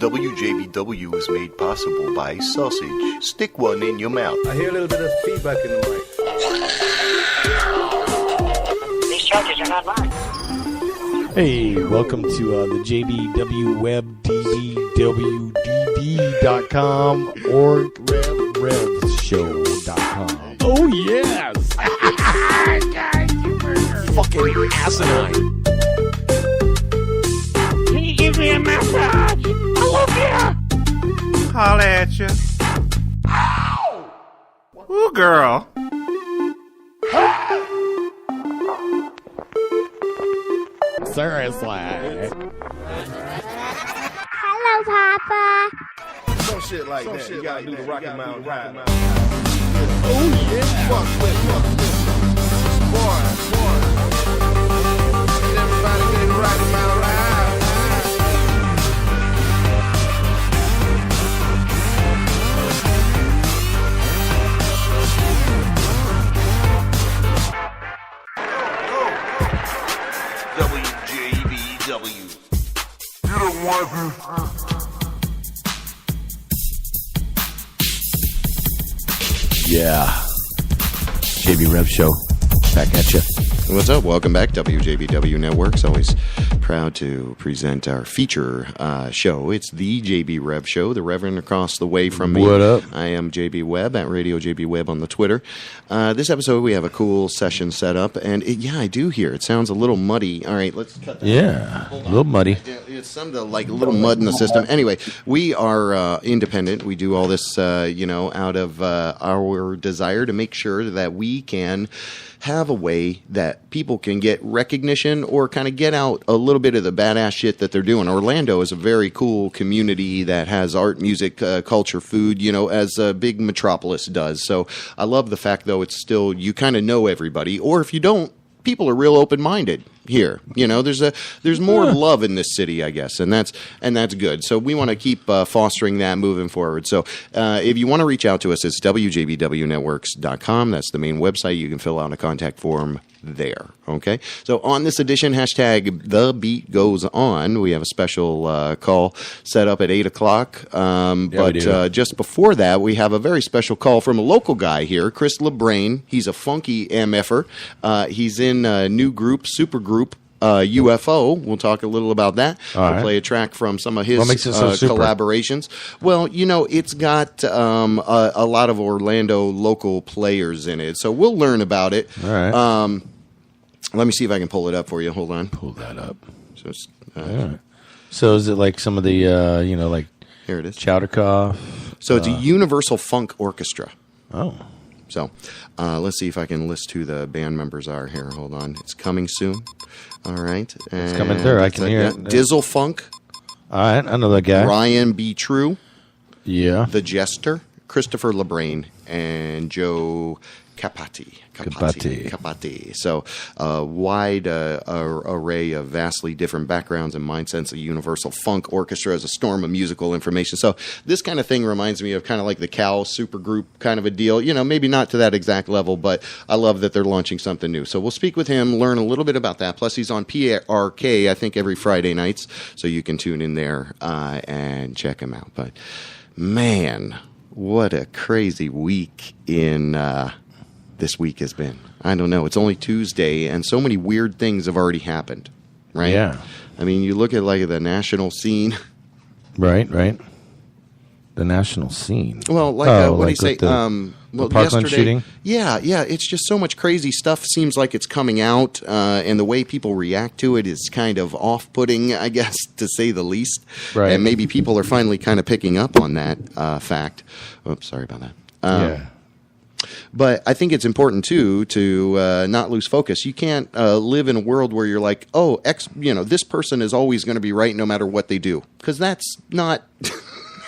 WJBW is made possible by sausage. Stick one in your mouth. I hear a little bit of feedback in the mic. These charges are not mine. Hey, welcome to the JBW Web DBWDD.com or RevRevShow.com. Oh, yes! Fucking asinine. Can you give me a massage? I love you. Holla at you. Ow! Ooh, girl. Seriously. Hello, Papa. Some shit like that. You gotta do the Rocky Mountain Ride. Oh, yeah. Fuck with. Boy. Everybody get the Rocky Mountain Ride. WJBW. You don't want to. Yeah. JB Rev Show. Back at you. What's up? Welcome back. WJBW Network's always proud to present our feature show. It's the JB Rev Show, the Reverend across the way from me. What up? I am JB Webb at Radio JB Webb on the Twitter. This episode, we have a cool session set up, and I do hear it sounds a little muddy. All right, let's cut that. Yeah, a little muddy. It's some like a little mud in the system. Anyway, we are independent. We do all this, out of our desire to make sure that we can have a way that people can get recognition or kind of get out a little bit of the badass shit that they're doing. Orlando is a very cool community that has art, music, culture, food, as a big metropolis does. So I love the fact, though, it's still, you kind of know everybody, or if you don't, people are real open-minded here. There's more love in this city, I guess, and that's good. So we want to keep fostering that moving forward. So if you want to reach out to us, it's WJBWNetworks.com. That's the main website. You can fill out a contact form there. Okay. So on this edition, hashtag The Beat Goes On, we have a special call set up at 8 o'clock. But just before that, we have a very special call from a local guy here, Chris Lebrane. He's a funky MFer. He's in a new group, supergroup, UFO. We'll talk a little about that. We'll play a track from some of his collaborations. Well, it's got a lot of Orlando local players in it, so we'll learn about it. All right. Let me see if I can pull it up for you. Hold on. Pull that up. So, it's, right. So is it like some of the, like here it is. Chowdercough? So it's a Universal Funk Orchestra. Oh. So let's see if I can list who the band members are here. Hold on. It's coming soon. All right. It's coming through. I can hear it. Dizzle Funk. All right. I know that guy. Ryan B. True. Yeah. The Jester. Christopher Lebrane. And Joe Capati. So a wide array of vastly different backgrounds and mindsets. A Universal Funk Orchestra as a storm of musical information. So this kind of thing reminds me of kind of like the Cow supergroup kind of a deal. Maybe not to that exact level, but I love that they're launching something new. So we'll speak with him, learn a little bit about that. Plus he's on PRK, I think, every Friday nights. So you can tune in there and check him out. But man, what a crazy week this week has been. I don't know. It's only Tuesday, and so many weird things have already happened, right? Yeah. I mean, you look at like the national scene. Right. The national scene. Well, what do you say? The Parkland shooting? Yeah. It's just so much crazy stuff seems like it's coming out, and the way people react to it is kind of off-putting, I guess, to say the least. Right. And maybe people are finally kind of picking up on that fact. Oops, sorry about that. Yeah. But I think it's important, too, to not lose focus. You can't live in a world where you're like, this person is always going to be right no matter what they do. Because that's not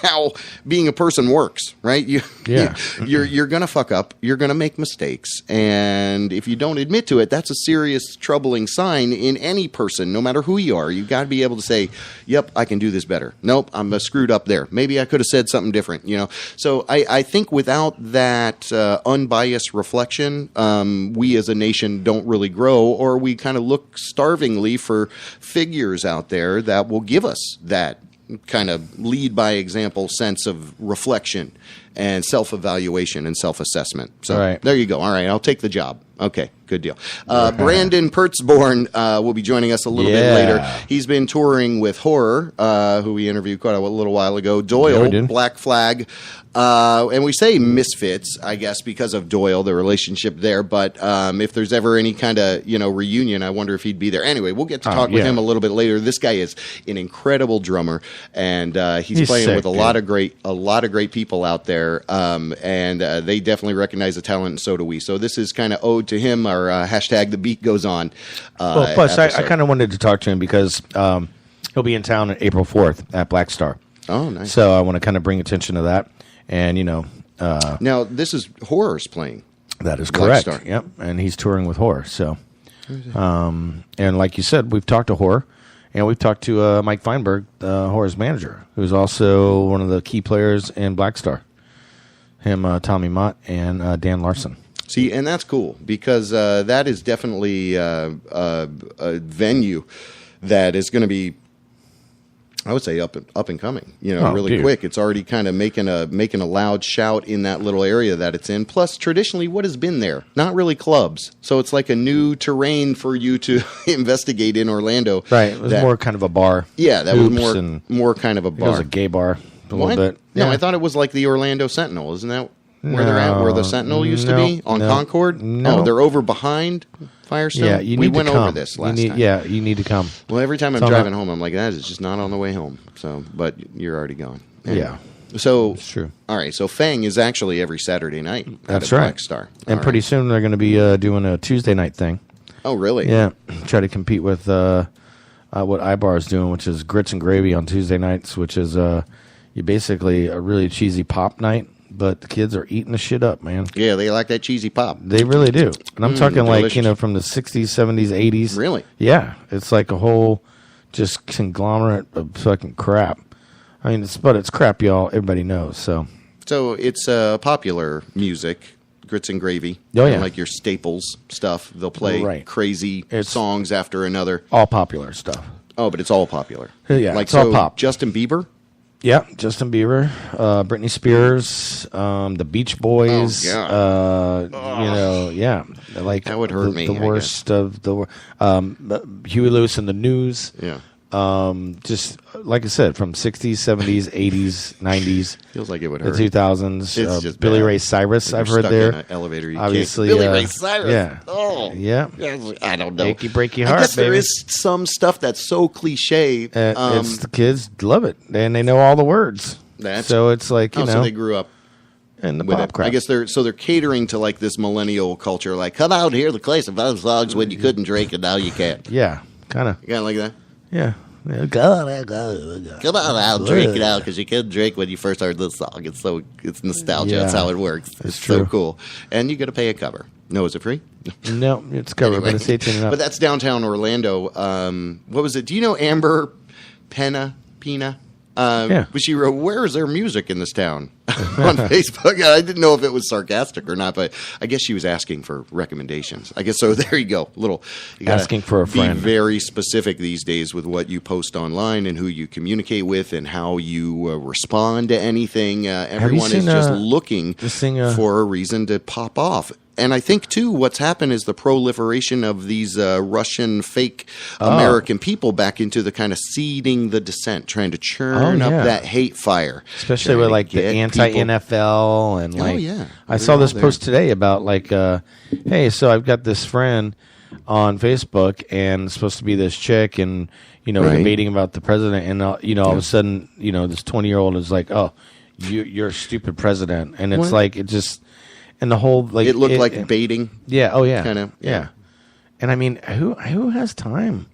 how being a person works, right? You're going to fuck up. You're going to make mistakes. And if you don't admit to it, that's a serious, troubling sign in any person, no matter who you are. You've got to be able to say, yep, I can do this better. Nope, I'm screwed up there. Maybe I could have said something different, So I think without that unbiased reflection, we as a nation don't really grow, or we kind of look starvingly for figures out there that will give us that kind of lead by example sense of reflection and self-evaluation and self-assessment. So there you go. All right, I'll take the job. Okay, good deal. Brandon Pertz.born will be joining us a little bit later. He's been touring with Horror, who we interviewed quite a little while ago. Doyle, Black Flag. And we say misfits, I guess, because of Doyle, the relationship there. But if there's ever any kind of reunion, I wonder if he'd be there. Anyway, we'll get to talk with him a little bit later. This guy is an incredible drummer, and he's playing sick, with a lot of great people out there. And they definitely recognize the talent, and so do we. So this is kind of owed to him. Our hashtag The Beat Goes On. Well, plus I kind of wanted to talk to him because he'll be in town on April 4th at Black Star. Oh, nice. So I want to kind of bring attention to that. And, now, this is Horror's playing. That is correct. Yep. And he's touring with Horror. So, and like you said, we've talked to Horror, and we've talked to Mike Feinberg, Horror's manager, who's also one of the key players in Black Star. Him, Tommy Mott, and Dan Larson. See, and that's cool because that is definitely a venue that is going to be, I would say, up and coming. Really quick. It's already kind of making a loud shout in that little area that it's in. Plus, traditionally, what has been there? Not really clubs. So it's like a new terrain for you to investigate in Orlando. Right. It was more kind of a bar. Yeah, that was more kind of a bar. It was a gay bar a little bit. No, yeah. I thought it was like the Orlando Sentinel. Isn't that where they're at? Where the Sentinel used to be on Concord? No, they're over behind Firestone. Yeah, we went over this last time. Yeah, you need to come. Well, every time I'm driving home, I'm like, that is just not on the way home. So, but you're already gone. Anyway. Yeah. So it's true. All right. So Fang is actually every Saturday night. That's right. Black Star. And pretty soon they're going to be doing a Tuesday night thing. Oh, really? Yeah. Try to compete with what iBar is doing, which is Grits and Gravy on Tuesday nights, which is you basically a really cheesy pop night. But the kids are eating the shit up, man. Yeah, they like that cheesy pop. They really do. And I'm talking delicious. like, from the 60s, 70s, 80s. Really? Yeah. It's like a whole just conglomerate of fucking crap. I mean, it's crap, y'all. Everybody knows, so. So it's popular music, Grits and Gravy. Oh, yeah. Like your staples stuff. They'll play crazy songs after another. All popular stuff. Oh, but it's all popular. Yeah, like it's all pop. Justin Bieber? Yeah, Justin Bieber, Britney Spears, the Beach Boys. Oh, God. Yeah, like that would hurt me. The worst of the Huey Lewis and the News. Yeah. Just like I said, from 60s, 70s, 80s, 90s. Feels like it would hurt. The 2000s. It's just Billy bad. Ray Cyrus, Like I've heard stuck there. in an elevator, you obviously, Billy Ray Cyrus. Yeah. Oh. Yeah. I don't know. Achy breaky heart, I guess there baby. is some stuff that's so cliche. It's the kids love it, and they know all the words. So it's like, so they grew up. And the with pop it. crap. I guess they're catering to like this millennial culture. Like, come out here, the place of those songs when you couldn't drink and now you can. Yeah, kind of. You kind of like that. Yeah. Come on out, drink it out because you couldn't drink when you first heard this song. It's nostalgia. Yeah. That's how it works. It's so cool. And you got to pay a cover. No, is it free? No, it's covered, but it's 18 and up. But that's downtown Orlando. What was it? Do you know Amber Pina? Yeah. But she wrote, "Where is there music in this town?" on Facebook. I didn't know if it was sarcastic or not, but I guess she was asking for recommendations. I guess so. There you go. You asking for a friend. Be very specific these days with what you post online and who you communicate with and how you respond to anything. Everyone is just looking for a reason to pop off. And I think, too, what's happened is the proliferation of these Russian fake American people back into the kind of seeding the dissent, trying to churn up that hate fire. Especially with, like, the anti-NFL and, like, I saw this post today about, like, hey, so I've got this friend on Facebook and it's supposed to be this chick and, debating about the president. And, all of a sudden, this 20-year-old is like, oh, you're a stupid president. And it's like, it just... And the whole like it looked like baiting. Yeah. Oh yeah. Kind of. Yeah. And I mean, who has time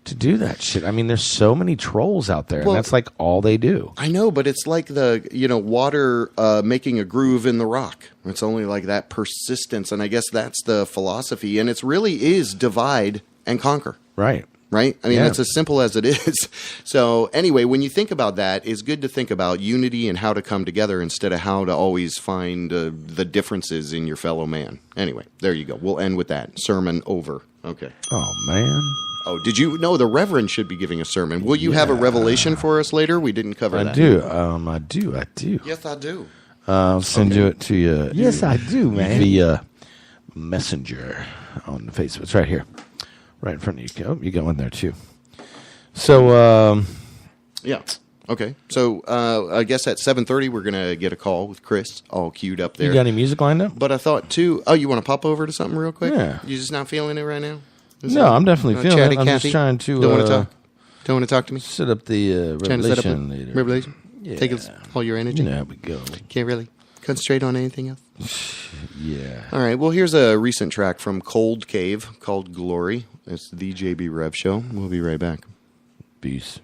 to do that shit? I mean, there's so many trolls out there, and that's like all they do. I know, but it's like the water making a groove in the rock. It's only like that persistence, and I guess that's the philosophy. And it really is divide and conquer. Right. Right? I mean, it's as simple as it is. So anyway, when you think about that, it's good to think about unity and how to come together instead of how to always find the differences in your fellow man. Anyway, there you go. We'll end with that. Sermon over. Okay. Oh, man. Oh, did you know the Reverend should be giving a sermon? Will you have a revelation for us later? We didn't cover that. I do. I do. Yes, I do. I'll send you it to you. Yes, I do, man. Via Messenger on Facebook. It's right here. Right in front of you. Oh, you got one there, too. So, yeah. Okay. So, I guess at 7:30 we're going to get a call with Chris all queued up there. You got any music lined up? But I thought, too, you want to pop over to something real quick? Yeah. You just not feeling it right now? No, I'm definitely feeling it. I'm just trying to... Don't want to talk? Don't want to talk to me? Set up the revelation later. Revelation? Yeah. Take all your energy? You know how we go. Can't really concentrate on anything else? Yeah. All right. Well, here's a recent track from Cold Cave called Glory. It's the JB Rev Show. We'll be right back. Peace.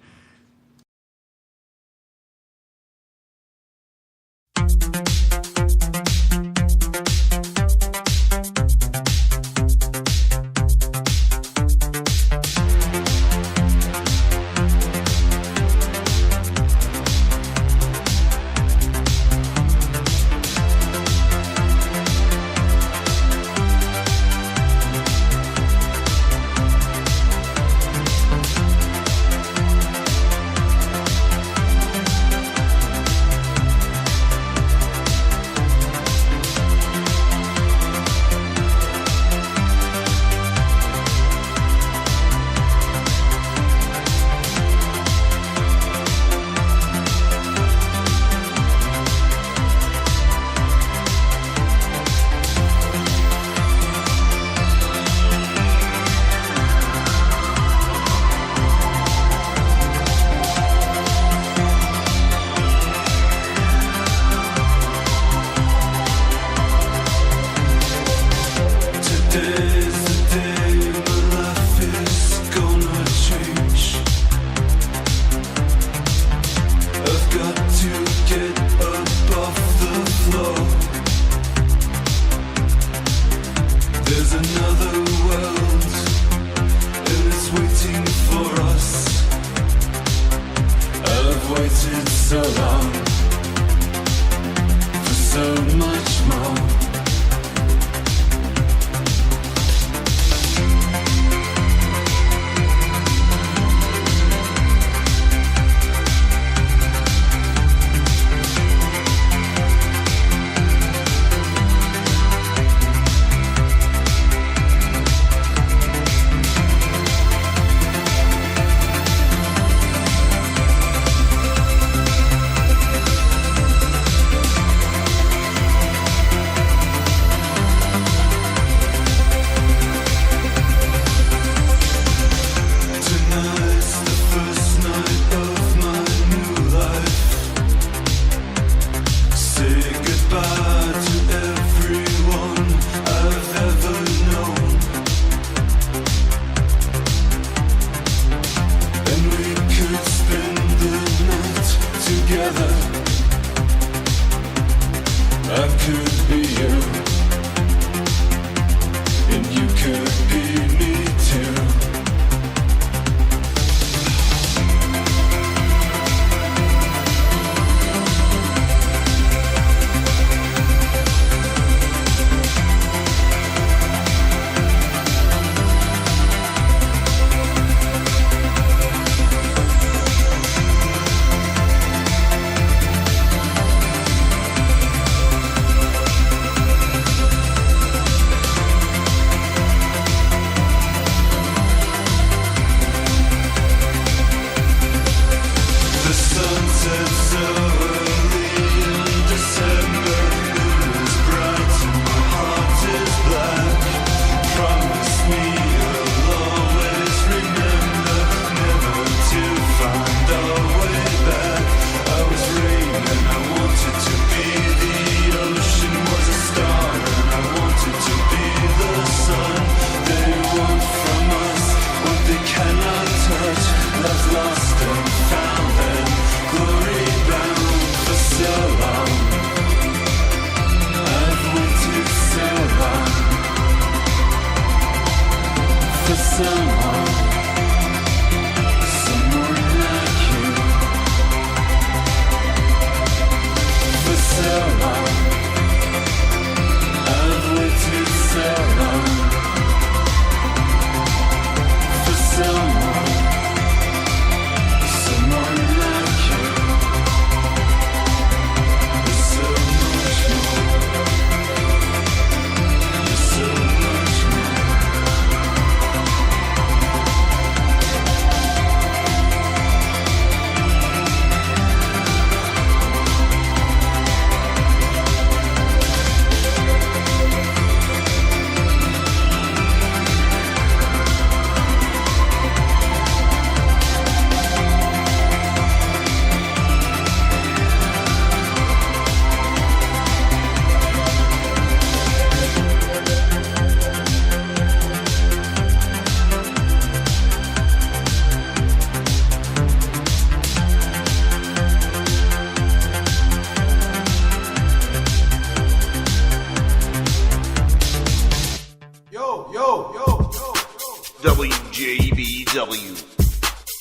WJBW.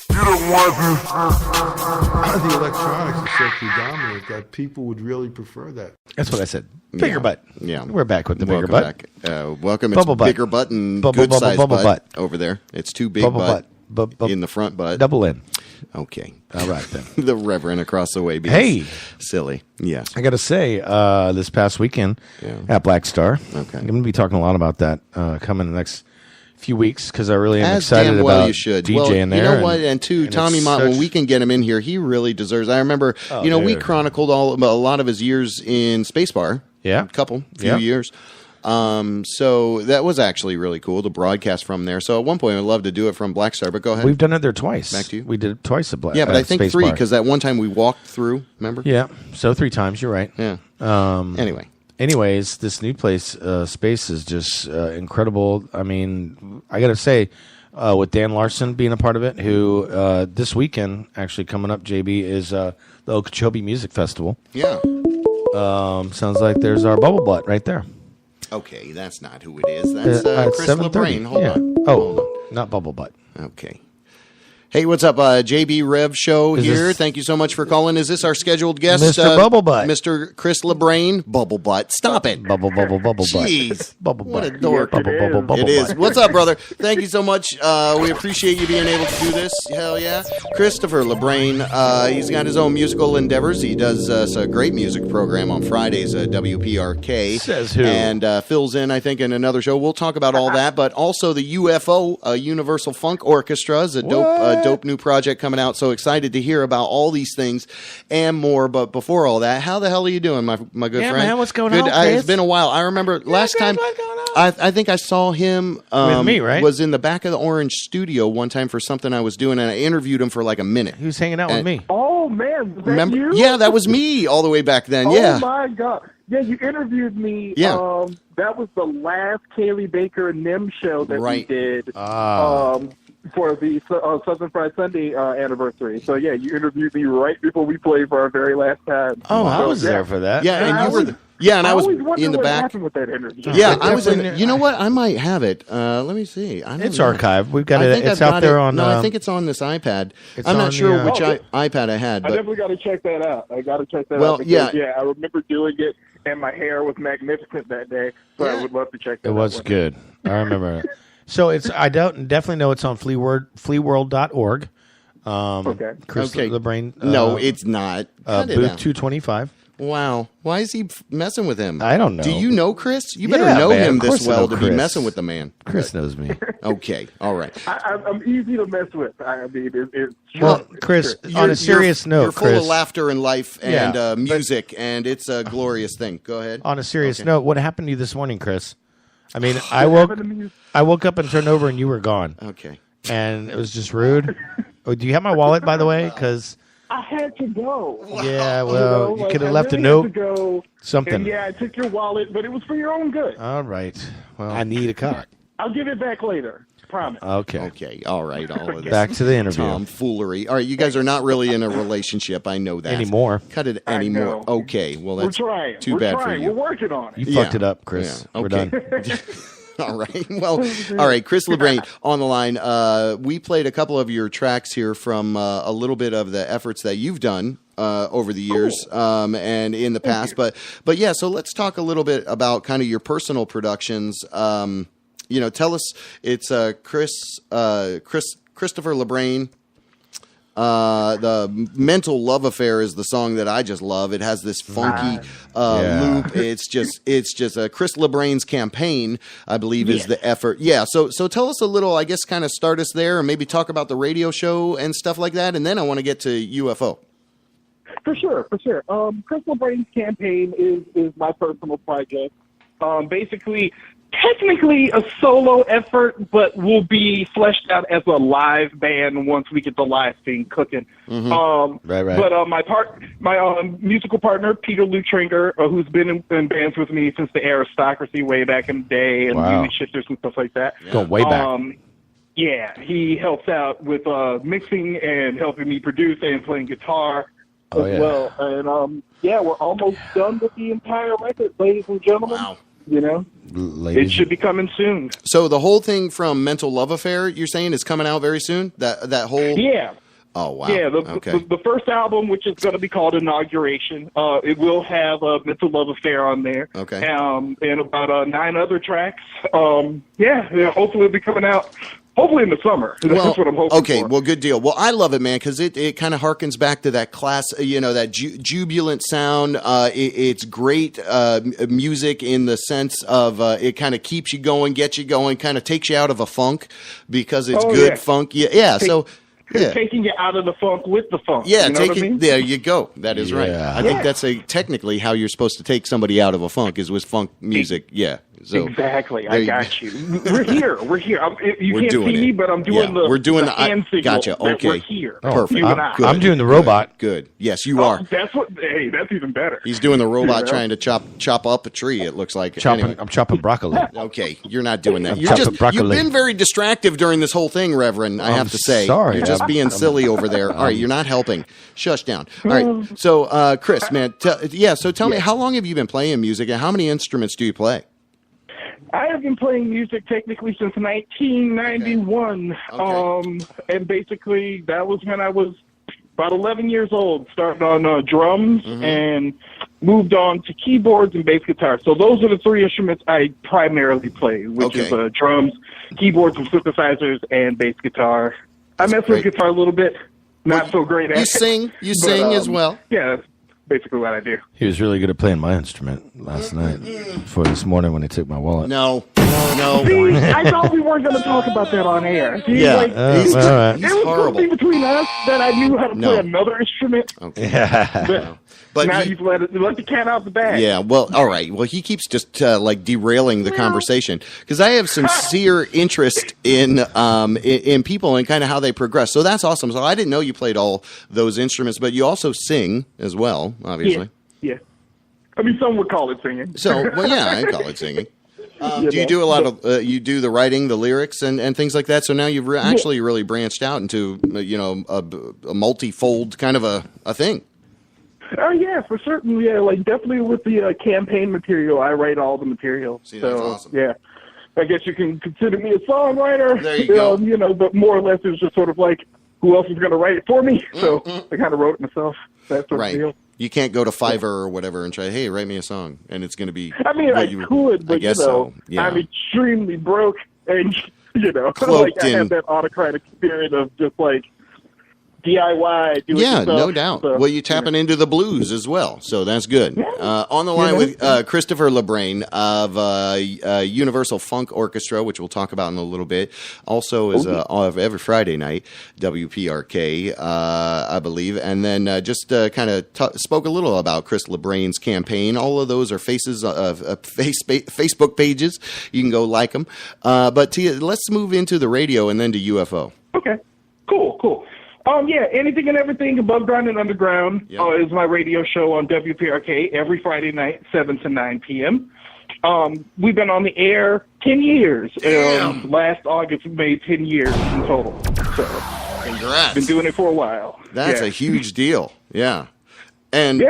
You don't want this. The electronics is so predominant that people would really prefer that. That's what I said. Bigger butt. Yeah. We're back with the bigger butt. Welcome. It's Bubble butt. bigger butt and good size butt over there. It's too big butt in the front butt. Double in. Okay. All right, then. The Reverend across the way being silly. Yes. I got to say, this past weekend at Black Star, I'm going to be talking a lot about that coming the next few weeks because I really am excited about DJing there. You know what? And Tommy Mott, when we can get him in here, he really deserves. I remember, we chronicled a lot of his years in Spacebar. Yeah. Few years. So that was actually really cool to broadcast from there. So at one point, I'd love to do it from Black Star, but go ahead. We've done it there twice. Back to you. We did it twice at Black. Yeah, but I think 3 because that one time we walked through. Remember? Yeah. So 3 times. You're right. Yeah. Anyways, this new place, Space, is just incredible. I mean, I got to say, with Dan Larson being a part of it, who this weekend, actually coming up, JB, is the Okeechobee Music Festival. Yeah. Sounds like there's our bubble butt right there. Okay, that's not who it is. That's Chris Lebrane. Hold on. Hold on. Not bubble butt. Okay. Hey, what's up? JB Rev Show here. Thank you so much for calling. Is this our scheduled guest? Mr. Bubble Butt. Mr. Chris Lebrane. Bubble Butt. Stop it. Bubble Butt. Jeez. Bubble What Butt. a dork. It is. What's up, brother? Thank you so much. We appreciate you being able to do this. Hell yeah. Christopher Lebrane, he's got his own musical endeavors. He does a great music program on Fridays at WPRK. Says who? And fills in, I think, in another show. We'll talk about all that, but also the UFO, Universal Funk Orchestra, is a dope new project coming out. So excited to hear about all these things and more. But before all that, how the hell are you doing, my good friend? Man, what's going on, Chris? It's been a while. I remember last time I think I saw him with me, right? Was in the back of the Orange studio one time for something I was doing, and I interviewed him for like a minute. He was hanging out with me. Oh man, was that remember? you? Yeah, that was me all the way back then. Oh my God. Yeah, you interviewed me. Yeah. That was the last Kaylee Baker NIM show that we did. For the Southern Fried Sunday anniversary. So, yeah, you interviewed me right before we played for our very last time. Oh, I was there for that. Yeah, and you were... and I was in the back. With that interview. Yeah, I was in... You know what? I might have it. Let me see. It's archived. We've got it. It's out there on... No, I think it's on this iPad. I'm not sure which iPad I had. I definitely got to check that out. I I remember doing it, and my hair was magnificent that day, so I would love to check that out. It was good. I remember it. So I definitely know it's on fleaworld.org. Chris Lebrane. No, it's not. Booth 225. Wow. Why is he messing with him? I don't know. Do you know Chris? You better know him this well to be messing with the man. Chris knows me. Okay. All right. I'm easy to mess with. I mean, Chris, on a serious note, you're full of laughter and life and music, and it's a glorious thing. Go ahead. On a serious note, what happened to you this morning, Chris? I mean, I woke up and turned over and you were gone. Okay. And it was just rude. Do you have my wallet, by the way? Because I had to go. Yeah, well, you could have left a note. Something. And I took your wallet, but it was for your own good. All right. Well, I need a cock. I'll give it back later. Promise. Okay. All right. All of this. Back to the interview. Tomfoolery. All right. You guys are not really in a relationship. I know that. Anymore. Cut it anymore. Okay. Well, that's too bad for you. We're working on it. You fucked it up, Chris. Yeah. Okay. We're done. All right. Well, all right. Chris Lebrane on the line. We played a couple of your tracks here from a little bit of the efforts that you've done over the years and in the past. But yeah, so let's talk a little bit about kind of your personal productions. Tell us. It's Christopher Lebrane. The Mental Love Affair is the song that I just love. It has this funky loop. It's just Chris Lebrane's campaign, I believe, is the effort. Yeah. So tell us a little, I guess, kind of start us there and maybe talk about the radio show and stuff like that. And then I want to get to UFO. For sure. Chris Lebrane's campaign is my personal project. Basically, technically a solo effort, but will be fleshed out as a live band once we get the live thing cooking. Mm-hmm. Right. But my musical partner, Peter Lutringer, who's been in bands with me since the Aristocracy way back in the day and Music Shifters and stuff like that. Yeah. Going way back. Yeah, he helps out with mixing and helping me produce and playing guitar as well. And we're almost done with the entire record, ladies and gentlemen. Wow. You know, it should be coming soon. So the whole thing from Mental Love Affair, you're saying, is coming out very soon? That whole Oh wow! Yeah, the first album, which is going to be called Inauguration, it will have a Mental Love Affair on there. Okay. And about 9 other tracks. Hopefully it'll be coming out. Hopefully in the summer. That's what I'm hoping for. Okay, well, good deal. Well, I love it, man, because it kind of harkens back to that class, that jubilant sound. It's great music in the sense of it kind of keeps you going, gets you going, kind of takes you out of a funk because it's good funk. Yeah. Taking you out of the funk with the funk. Yeah, you know what I mean? There you go. That is right. I think that's technically how you're supposed to take somebody out of a funk is with funk music. Yeah. So exactly. I got you. We're here. You can't see me, but I'm doing the hand signal. Gotcha. Okay. We're here. Perfect. I'm doing the robot. Good. Yes, you are. That's even better. He's doing the robot trying to chop up a tree, it looks like. I'm chopping broccoli. Okay, you're not doing that. You've been very distractive during this whole thing, Reverend, I have to say. Sorry. You're just being silly over there. All right, you're not helping. Shush down. All right, so Chris, man, tell me, how long have you been playing music, and how many instruments do you play? I have been playing music technically since 1991, and basically that was when I was about 11 years old, started on drums and moved on to keyboards and bass guitar. So those are the 3 instruments I primarily play, which is drums, keyboards and synthesizers, and bass guitar. I mess with guitar a little bit, not so great at it. You sing as well? Yeah, that's basically what I do. He was really good at playing my instrument last night before this morning when he took my wallet. No. See, I thought we weren't going to talk about that on air. See, he's it was something between us that I knew how to play another instrument. Okay. Yeah. But now you've let the cat out the bag. Yeah, well, all right. Well, he keeps just derailing the conversation because I have sincere interest in people and kind of how they progress. So that's awesome. So I didn't know you played all those instruments, but you also sing as well, obviously. Yeah. I mean, some would call it singing. So, well, yeah, I call it singing. Do you do a lot of you do the writing, the lyrics, and things like that? So now you've actually really branched out into a multifold kind of a thing. Oh yeah, for certain. Yeah, definitely with the campaign material, I write all the material. See, that's awesome. Yeah, I guess you can consider me a songwriter. There you go. But more or less it's just sort of like, who else is going to write it for me? So I kind of wrote it myself. That sort of deal. You can't go to Fiverr or whatever and try, hey, write me a song, and it's going to be. I mean, I could, but I guess so. Yeah. I'm extremely broke, and Cloaked I have that autocratic spirit of just DIY. No doubt. So, well, you're tapping into the blues as well, so that's good. On the line with Christopher Lebrane of Universal Funk Orchestra, which we'll talk about in a little bit. Also is every Friday night, WPRK, I believe. And then just kind of spoke a little about Chris Lebrane's campaign. All of those are faces of Facebook pages. You can go like them. But let's move into the radio and then to UFO. Okay. Cool. Anything and everything above ground and underground is my radio show on WPRK every Friday night, 7 to 9 p.m. We've been on the air 10 years. Last August, we made 10 years in total. So, congrats. Been doing it for a while. That's a huge deal. Yeah. And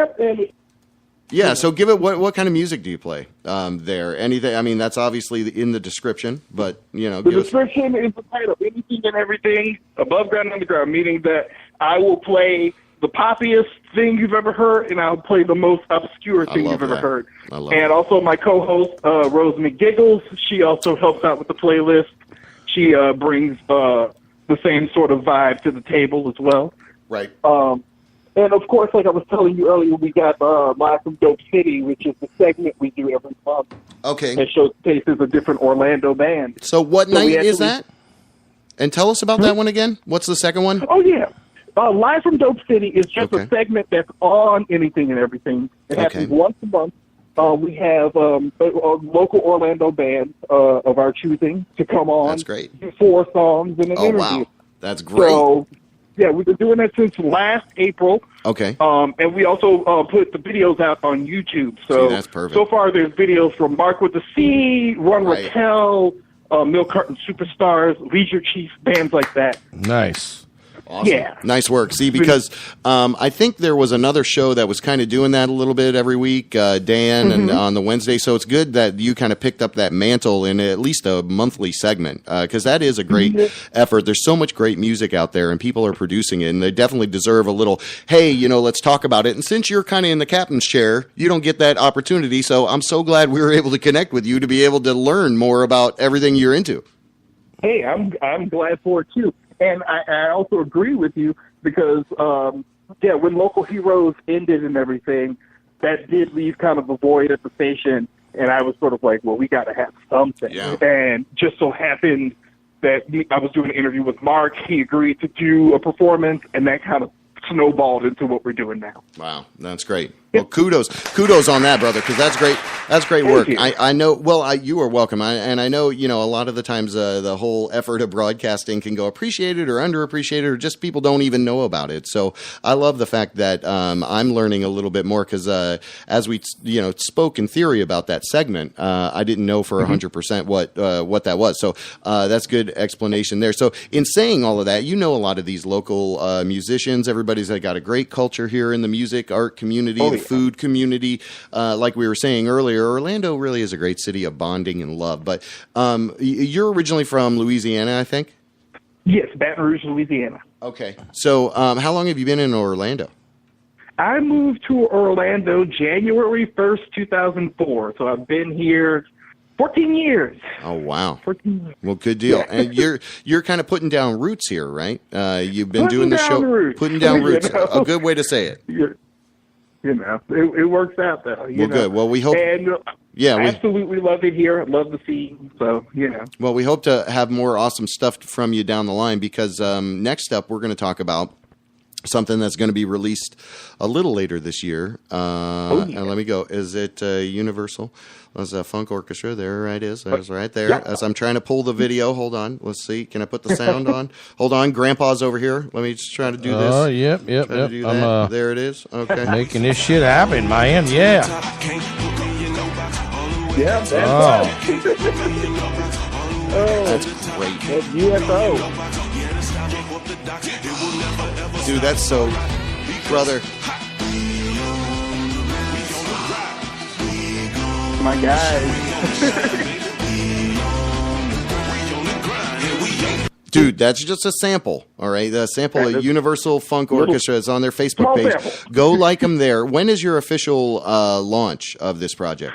and so give it what kind of music do you play there? Anything? I mean, that's obviously in the description, but the description is the title. Anything and everything above ground and underground, meaning that I will play the poppiest thing you've ever heard, and I'll play the most obscure thing you've ever heard. And also my co-host Rose McGiggles, she also helps out with the playlist. She brings the same sort of vibe to the table as well. Right. And, of course, like I was telling you earlier, we got Live from Dope City, which is the segment we do every month. Okay. That showcases a different Orlando band. So what night is that? And tell us about that one again. What's the second one? Oh, yeah. Live from Dope City is just a segment that's on anything and everything. It happens once a month. We have a local Orlando band of our choosing to come on. That's great. Do 4 songs and an interview. Wow. That's great. So, yeah, we've been doing that since last April. Okay. And we also put the videos out on YouTube. So that's perfect. So far, there's videos from Mark with the C, Run Raquel, Milk Carton Superstars, Leisure Chief, bands like that. Nice. Awesome. Yeah. Nice work. See, because I think there was another show that was kind of doing that a little bit every week, Dan, and on the Wednesday. So it's good that you kind of picked up that mantle in at least a monthly segment, because that is a great effort. There's so much great music out there, and people are producing it, and they definitely deserve a little, hey, let's talk about it. And since you're kind of in the captain's chair, you don't get that opportunity. So I'm so glad we were able to connect with you to be able to learn more about everything you're into. Hey, I'm glad for it too. And I also agree with you because, when Local Heroes ended and everything, that did leave kind of a void at the station. And I was sort of like, well, we got to have something. Yeah. And just so happened that I was doing an interview with Mark. He agreed to do a performance, and that kind of snowballed into what we're doing now. Wow, that's great. Well, kudos on that, brother, because that's great. That's great work. I know. Well, you are welcome. And I know, a lot of the times the whole effort of broadcasting can go appreciated or underappreciated, or just people don't even know about it. So I love the fact that I'm learning a little bit more because as we spoke in theory about that segment, I didn't know for 100% what that was. So that's good explanation there. So in saying all of that, a lot of these local musicians. Everybody's got a great culture here in the music, art community, food community. Like we were saying earlier, Orlando really is a great city of bonding and love. But you're originally from Louisiana, I think? Yes, Baton Rouge, Louisiana. Okay. So how long have you been in Orlando? I moved to Orlando January 1st, 2004. So I've been here 14 years. Oh, wow. 14 years. Well, good deal. Yeah. And you're kind of putting down roots here, right? You've been doing the show. Putting down roots. A good way to say it. It works out, though. Good. Well, we hope. And I absolutely love it here. I love the scene. So, Well, we hope to have more awesome stuff from you down the line because next up, we're going to talk about something that's going to be released a little later this year. And let me go. Is it Universal? That's a Funk Orchestra. There it is. There's right there. Yeah. As I'm trying to pull the video. Hold on. Let's see. Can I put the sound on? Hold on. Grandpa's over here. Let me just try to do this. Oh, yep. There it is. Okay. Making this shit happen, man. Yeah. Yeah, that's that's great. That's UFO. Dude, that's so... Brother... My guys. Dude, that's just a sample, all right? The sample of Universal Funk Orchestra is on their Facebook page. Sample. Go like them there. When is your official launch of this project?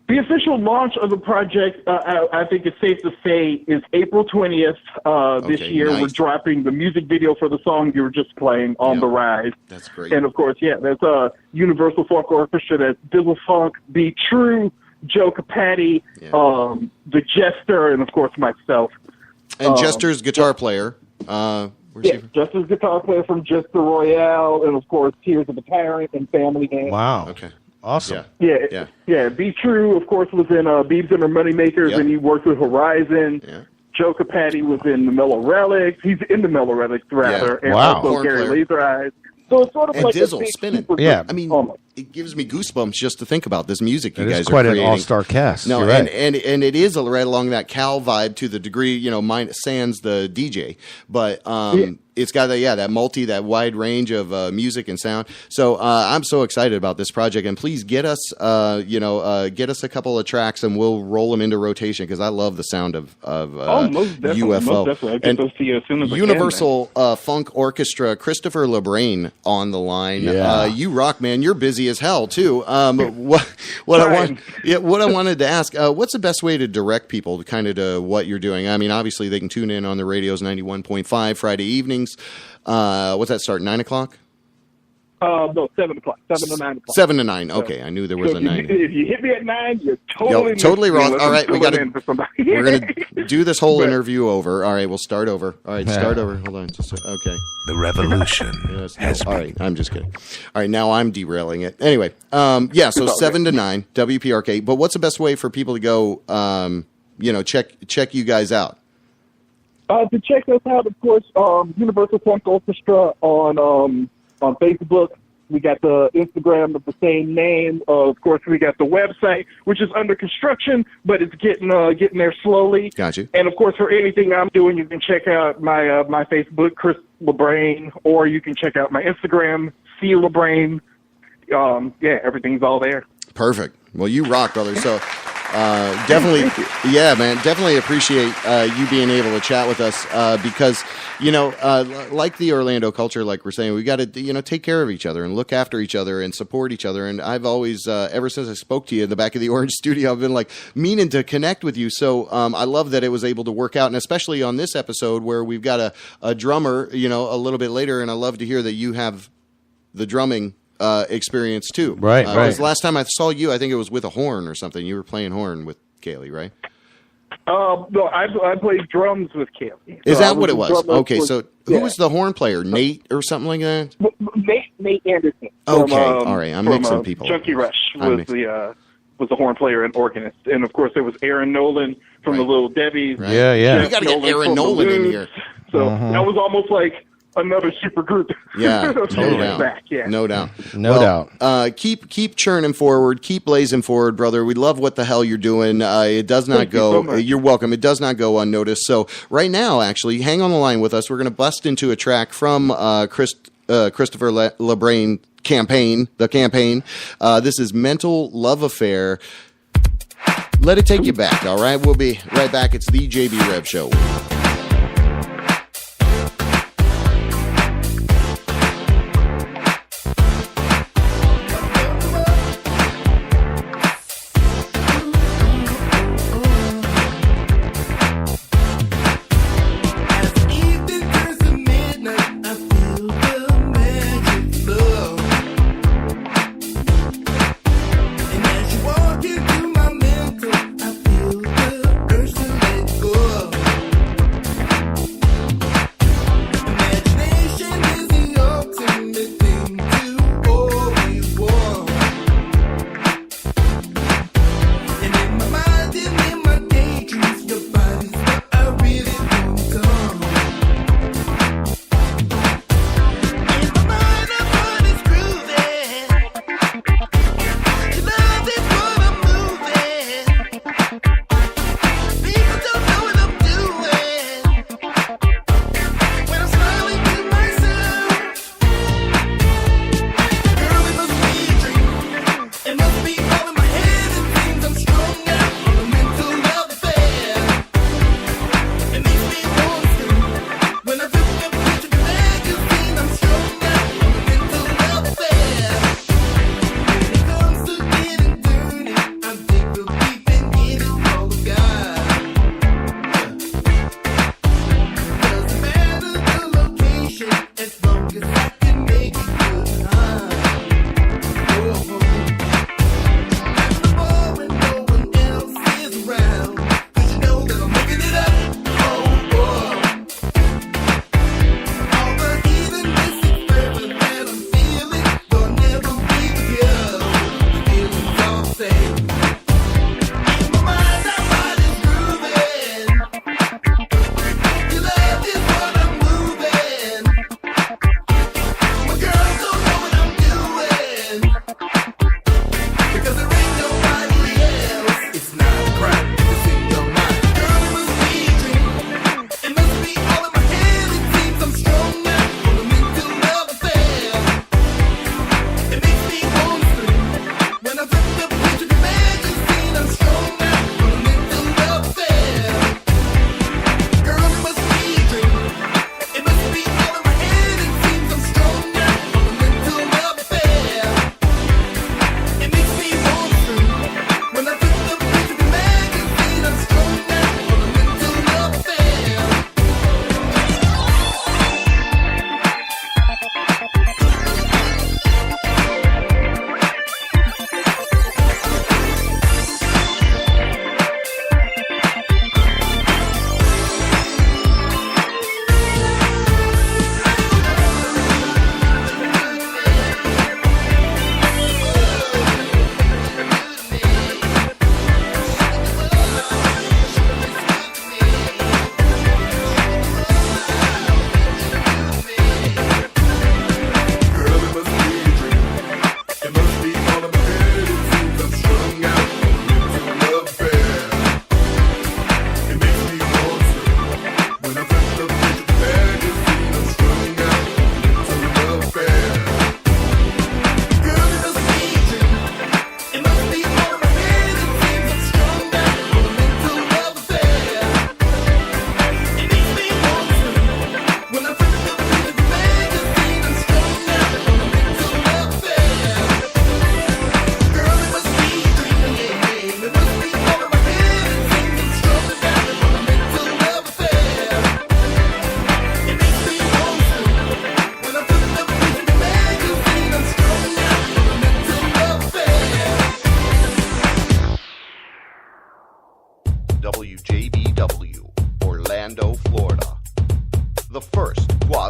The official launch of the project, I think it's safe to say, is April 20th this year. Nice. We're dropping the music video for the song you were just playing, On the Rise. That's great. And, of course, that's Universal Funk Orchestra. That's Dizzle Funk, Be True, Joe Capatti, the Jester, and, of course, myself. And Jester's guitar player. Jester's guitar player from Jester Royale, and, of course, Tears of a Tyrant and Family Man. Wow. Okay. Awesome. Yeah. Be True, of course, was in Beebs and Her Moneymakers, and he worked with Horizon. Yeah. Joe Capatti was in the Mellow Relics. He's in the Mellow Relics, rather. Yeah. And also Gary Laser Eyes. So it's sort of like Dizzle spinning. Yeah. I mean, it gives me goosebumps just to think about this music you guys are quite creating. An all-star cast. No, You're right. and it is right along that Cal vibe to the degree, sans the DJ. But it's got that wide range of music and sound. So I'm so excited about this project. And please get us, get us a couple of tracks and we'll roll them into rotation because I love the sound of most definitely, UFO. Most definitely. I'll get those to you as soon as Universal Funk Orchestra, Christopher Lebrane on the line. Yeah. You rock, man. You're busy as hell too. What I wanted to ask, what's the best way to direct people to kind of to what you're doing? I mean, obviously they can tune in on the radios 91.5 Friday evenings. What's that start? 9 o'clock? No, 7 o'clock. 7 to 9 o'clock. 7 to 9. Okay, I knew there was a 9. If you hit me at 9, you're totally wrong. All right, we're gonna do this whole interview over. All right, we'll start over. All right, start over. Hold on. Okay. The revolution has all right, I'm just kidding. All right, now I'm derailing it. Anyway, so 7 to 9, WPRK. But what's the best way for people to go, check you guys out? To check us out, of course, Universal Funk Orchestra on Facebook, We got the Instagram of the same name. Of course, we got the website, which is under construction, but it's getting there slowly. Got you. And of course, for anything I'm doing, you can check out my Facebook, Chris Lebrane, or you can check out my Instagram, C Lebrane. Yeah, everything's all there. Perfect. Well, you rock, brother. So definitely, yeah, man, definitely appreciate you being able to chat with us because, you know, like the Orlando culture, like we're saying, we got to, you know, take care of each other and look after each other and support each other. And I've always, ever since I spoke to you in the back of the Orange Studio, I've been like meaning to connect with you. So I love that it was able to work out. And especially on this episode where we've got a drummer, you know, a little bit later. And I love to hear that you have the drumming experience too. Right. Last time I saw you, I think it was with a horn or something. You were playing horn with Kaylee, right? No, I played drums with Kaylee. Is that what it was? Okay, so who was the horn player? Nate or something like that? Nate Anderson. Okay, all right. I'm mixing people. Junkie Rush was the horn player and organist, and of course there was Aaron Nolan from the Little Debbies. Right. Yeah. We got to get Aaron Nolan in here. So that was almost like another super group. Yeah, no doubt. Back, yeah. No doubt. No doubt. Keep churning forward. Keep blazing forward, brother. We love what the hell you're doing. It does not go. You're welcome. It does not go unnoticed. So right now, actually, hang on the line with us. We're going to bust into a track from Christopher Lebrane campaign. The campaign. This is Mental Love Affair. Let it take you back. All right. We'll be right back. It's the JB Rev Show.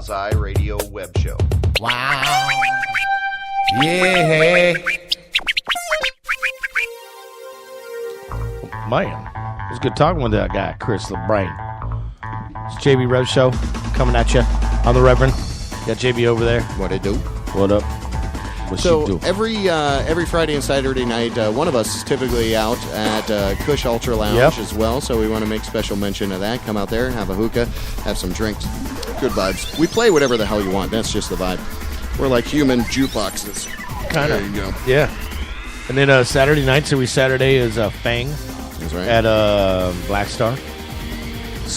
quasi radio web show. Wow. Yeah. Man, it was good talking with that guy, Chris Lebrane. It's JB Rev Show coming at you on the Reverend. Got JB over there. What it do? What up? What So she do? every Friday and Saturday night, one of us is typically out at Kush Ultra Lounge as well. So we want to make special mention of that. Come out there, have a hookah, have some drinks. Good vibes. We play whatever the hell you want. That's just the vibe. We're like human jukeboxes. Kind There of. you go. Yeah. And then Saturday nights, every Saturday is Fang That's right. at Black Star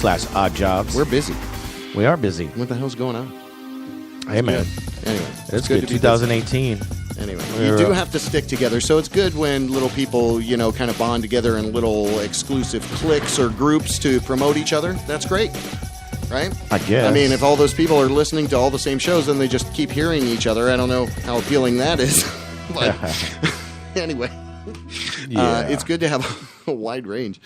/ Odd Jobs. We're busy. We are busy. What the hell's going on? Hey, man. Anyway, It's good good. to be 2018. busy. Anyway, you do have to stick together. So it's good when little people, kind of bond together in little exclusive cliques or groups to promote each other. That's great. Right? I guess. I mean, if all those people are listening to all the same shows, then they just keep hearing each other. I don't know how appealing that is. But anyway, it's good to have a wide range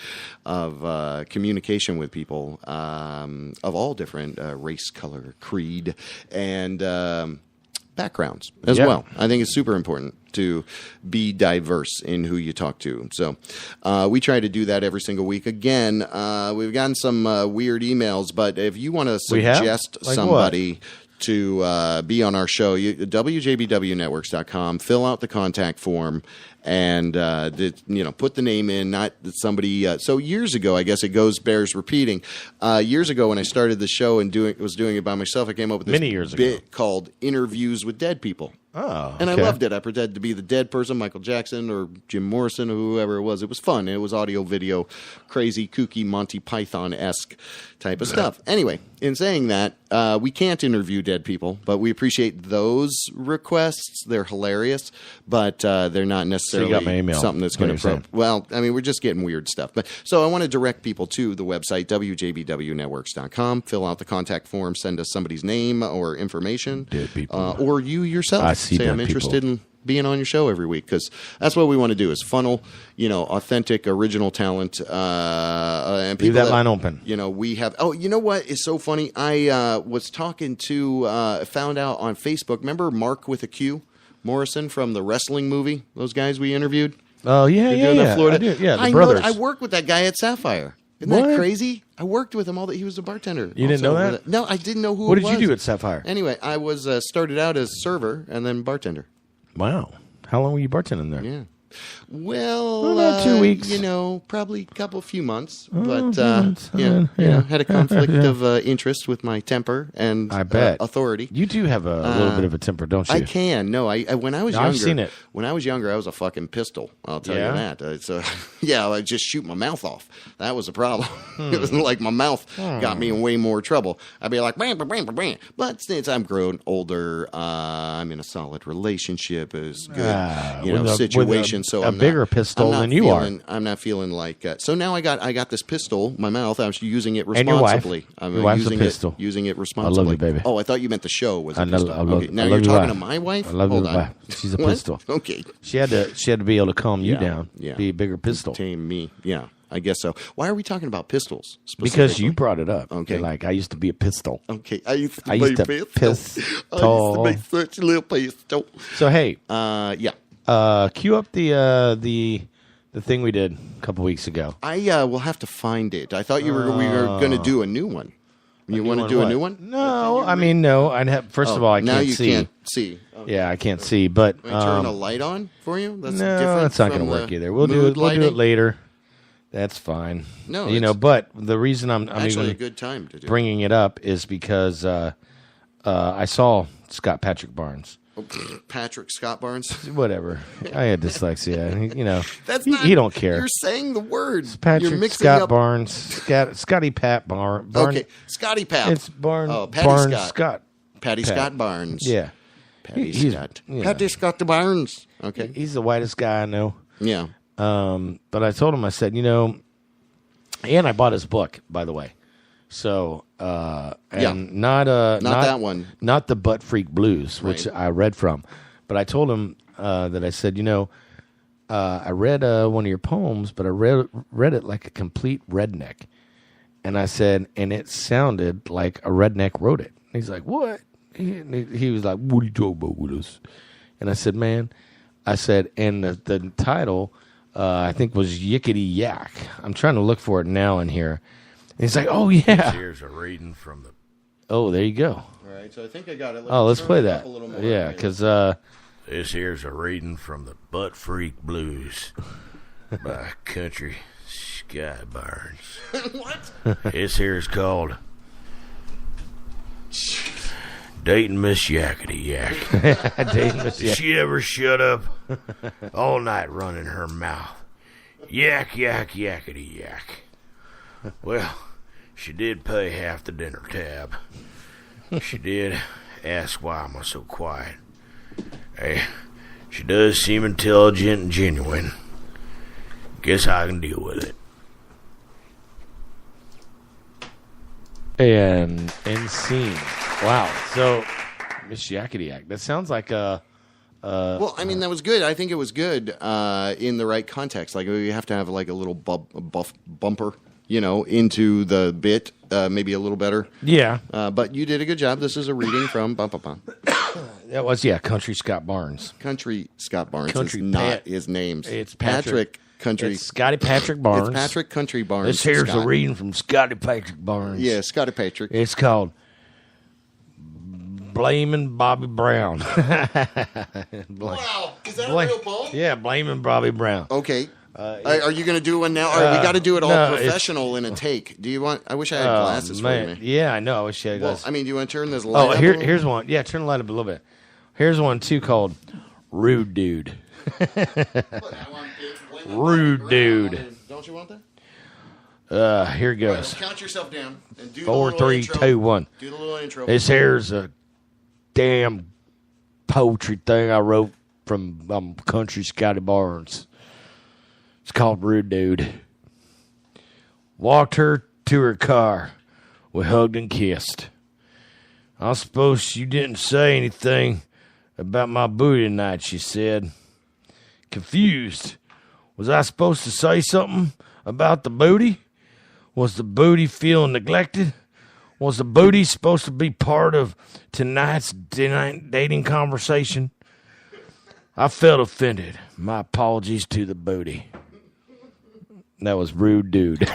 of communication with people of all different race, color, creed, and backgrounds as well. I think it's super important to be diverse in who you talk to. So we try to do that every single week. Again, we've gotten some weird emails, but if you want to suggest somebody to be on our show, WJBWnetworks.com, fill out the contact form, and put the name in. Not that somebody. So years ago, I guess it bears repeating. Years ago, when I started the show and was doing it by myself, I came up with this bit called "Interviews with Dead People." Oh, and I loved it. I pretended to be the dead person, Michael Jackson or Jim Morrison or whoever it was. It was fun. It was audio, video, crazy, kooky, Monty Python-esque type of stuff. Anyway, in saying that, we can't interview dead people, but we appreciate those requests. They're hilarious, but they're not necessarily something that's going to... Well, I mean, we're just getting weird stuff. But so I want to direct people to the website, WJBWnetworks.com. Fill out the contact form. Send us somebody's name or information. Dead people. Or you yourself. Say, I'm interested in being on your show every week, because that's what we want to do, is funnel, authentic, original talent. And people leave that line open. We have... Oh, you know what is so funny? I was talking to... found out on Facebook. Remember Mark with a Q? Morrison from the wrestling movie? Those guys we interviewed? Oh, yeah. Florida. The brothers. I worked with that guy at Sapphire. Isn't that crazy? I worked with him he was a bartender. You didn't know that? No, I didn't know who What it was. did you do at Sapphire? Anyway, I was started out as server and then bartender. Wow. How long were you bartending there? Yeah. Well, about 2 weeks. Probably few months. But, had a conflict of interest with my temper and I bet. Authority. You do have a little bit of a temper, don't you? I can. No, when I was younger, I've seen it. When I was younger, I was a fucking pistol. I'll tell you that. I'd just shoot my mouth off. That was a problem. It was like my mouth got me in way more trouble. I'd be like, bam, bam, bam, bam. But since I'm grown older, I'm in a solid relationship. It's good, situation. So I'm bigger pistol than you are. I'm not feeling like. So now I got this pistol. My mouth. I was using it responsibly. And your wife's a pistol. Using it responsibly. I love you, baby. Oh, I thought you meant the show was a I pistol. love, Now I you're love talking your to my wife. I love Hold your on. wife. She's a pistol. Okay. She had to be able to calm you down. Yeah. Be a bigger pistol. Tame me. Yeah. I guess so. Why are we talking about pistols? Because you brought it up. Okay. You're like, I used to be a pistol. Okay. I used to pistol. I used to be such a little pistol. So hey. Cue up the thing we did a couple weeks ago. I will have to find it. I thought we were going to do a new one. You want to do a new one? No, I mean no. I'd have. First of all, I can't see. Now you can't see. Okay. Yeah, I can't see. But Can I turn a light on for you? That's that's not going to work either. We'll do it. We'll do it later. That's fine. No, but the reason I'm actually even a good time to do bringing it up is because I saw Scott Patrick Barnes. Patrick Scott Barnes. Whatever. I had dyslexia. That's he don't care. You're saying the words. Patrick You're mixing Scott up. Barnes. Scotty Pat Barnes. Okay, Scotty Pat. It's Barnes. Oh, Patty Barnes Scott. Patty Pat. Scott Barnes. Yeah. Patty Scott. Patty Scott Barnes. Okay. He's the whitest guy I know. Yeah. But I told him, I said, and I bought his book, by the way. So, not that one, not the Butt Freak Blues, which I read from, but I told him that I said, I read one of your poems, but I read it like a complete redneck, and I said, and it sounded like a redneck wrote it. And he's like, what? He was like, what are you talking about with us? And I said, man, and the title, I think was Yickety Yak. I'm trying to look for it now in here. And he's like, oh, yeah. Here's a reading from the... Oh, there you go. All right, so I think I got it. Let's play that. Yeah, because... this here's a reading from the Butt Freak Blues by Country Skybarns. What? This here's called Dating Miss Yakety Yak. Dating Miss Yak. She ever shut up all night running her mouth. Yak, yak, yakety yak. Well, she did pay half the dinner tab. She did ask why am I so quiet. Hey, she does seem intelligent and genuine. Guess I can deal with it. And scene. Wow. So, Miss Yakety Yak. That sounds like a... well, I mean, that was good. I think it was good in the right context. Like, we have to have like a little bumper, into the bit, maybe a little better. Yeah. But you did a good job. This is a reading from Bum Bum Bum. That was, Country Scott Barnes. Country Scott Barnes Country is not his name. It's Patrick Country. It's Scotty Patrick Barnes. It's Patrick Country Barnes. This here's Scott. a reading from Scotty Patrick Barnes. Yeah, Scotty Patrick. It's called Blaming Bobby Brown. Wow. Is that a real poem? Yeah, Blaming Bobby Brown. Okay. Are you going to do one now? Or we got to do it all professional in a take. Do you want? I wish I had glasses for me. Yeah, I know. I wish I had glasses. I mean, do you want to turn this light up? Here's one. Yeah, turn the light up a little bit. Here's one too called Rude Dude. Rude Dude. Don't you want that? Here goes. Right, count yourself down. And do 4, 3, 2, 1. Do the little intro. This here's a damn poetry thing I wrote from Country Scotty Barnes. It's called Rude Dude. Walked her to her car. We hugged and kissed. I suppose you didn't say anything about my booty tonight, she said. Confused. Was I supposed to say something about the booty? Was the booty feeling neglected? Was the booty supposed to be part of tonight's dating conversation? I felt offended. My apologies to the booty. That was Rude Dude.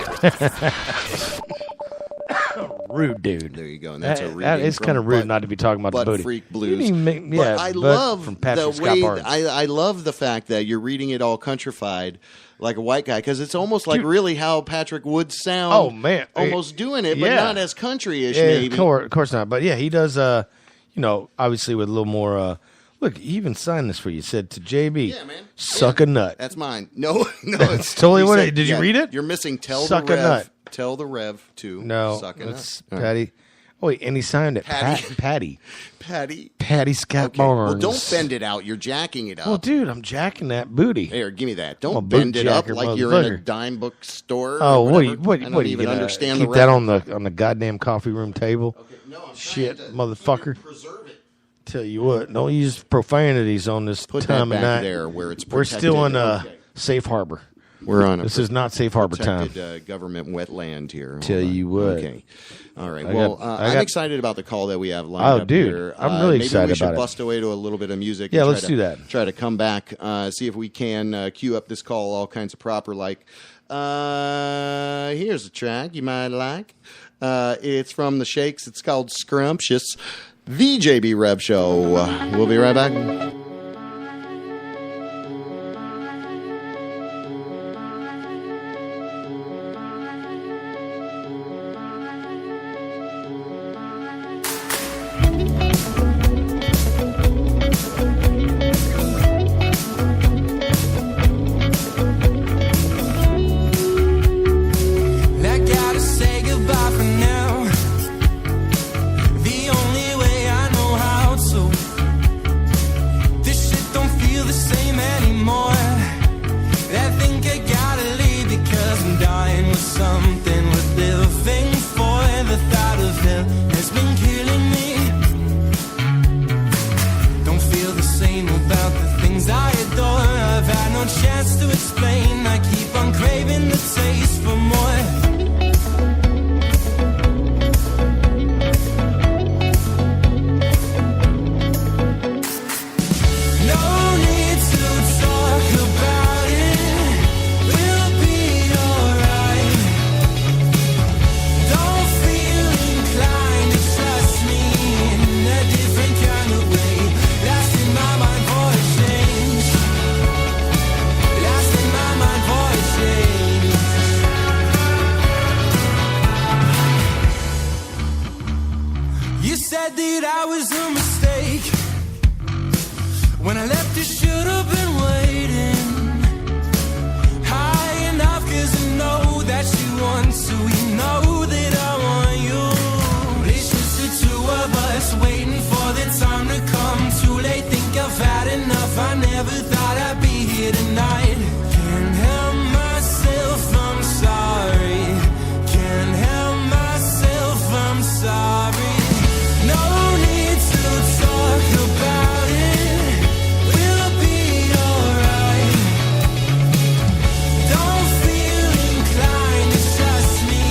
Rude Dude. There you go. And that's a reading. That is kind of rude not to be talking about the booty. Freak Blues. But I love from Patrick the way. Scott Barnes. I love the fact that you're reading it all countrified like a white guy, because it's almost like really how Patrick would sound. Oh man, almost doing it, but not as country-ish. Yeah, maybe. Of course not. But yeah, he does. Obviously with a little more. Look, he even signed this for you. He said to JB, yeah, man. Suck a nut. That's mine. No, it's totally what. Did you read it? You're missing. Suck a nut. Tell the Rev to suck a nut. Patty. Oh, wait, and he signed it. Patty. Patty Scott Barnes. Well, don't bend it out. You're jacking it up. Well, dude, I'm jacking that booty. Here, give me that. Don't bend it up like you're in a dime book store. Oh, what? I don't even understand keep the that on the goddamn coffee room table. Okay, no, I'm shit, trying to motherfucker. Preserve it. Tell you what, don't use profanities on this Put time that of back night. there where it's protected. We're still in safe harbor. We're on this is not safe harbor time. Government wetland here. Tell you what. Okay. All right. I'm excited about the call that we have lined up dude, here. I'm really excited about it. Maybe we should bust away to a little bit of music. Yeah, and let's do that. Try to come back, see if we can cue up this call all kinds of proper like. Here's a track you might like. It's from the Shakes. It's called Scrumptious. The JB Rev Show. We'll be right back. here tonight. Can't help myself, I'm sorry. Can't help myself, I'm sorry. No need to talk about it. We'll be alright. Don't feel inclined to trust me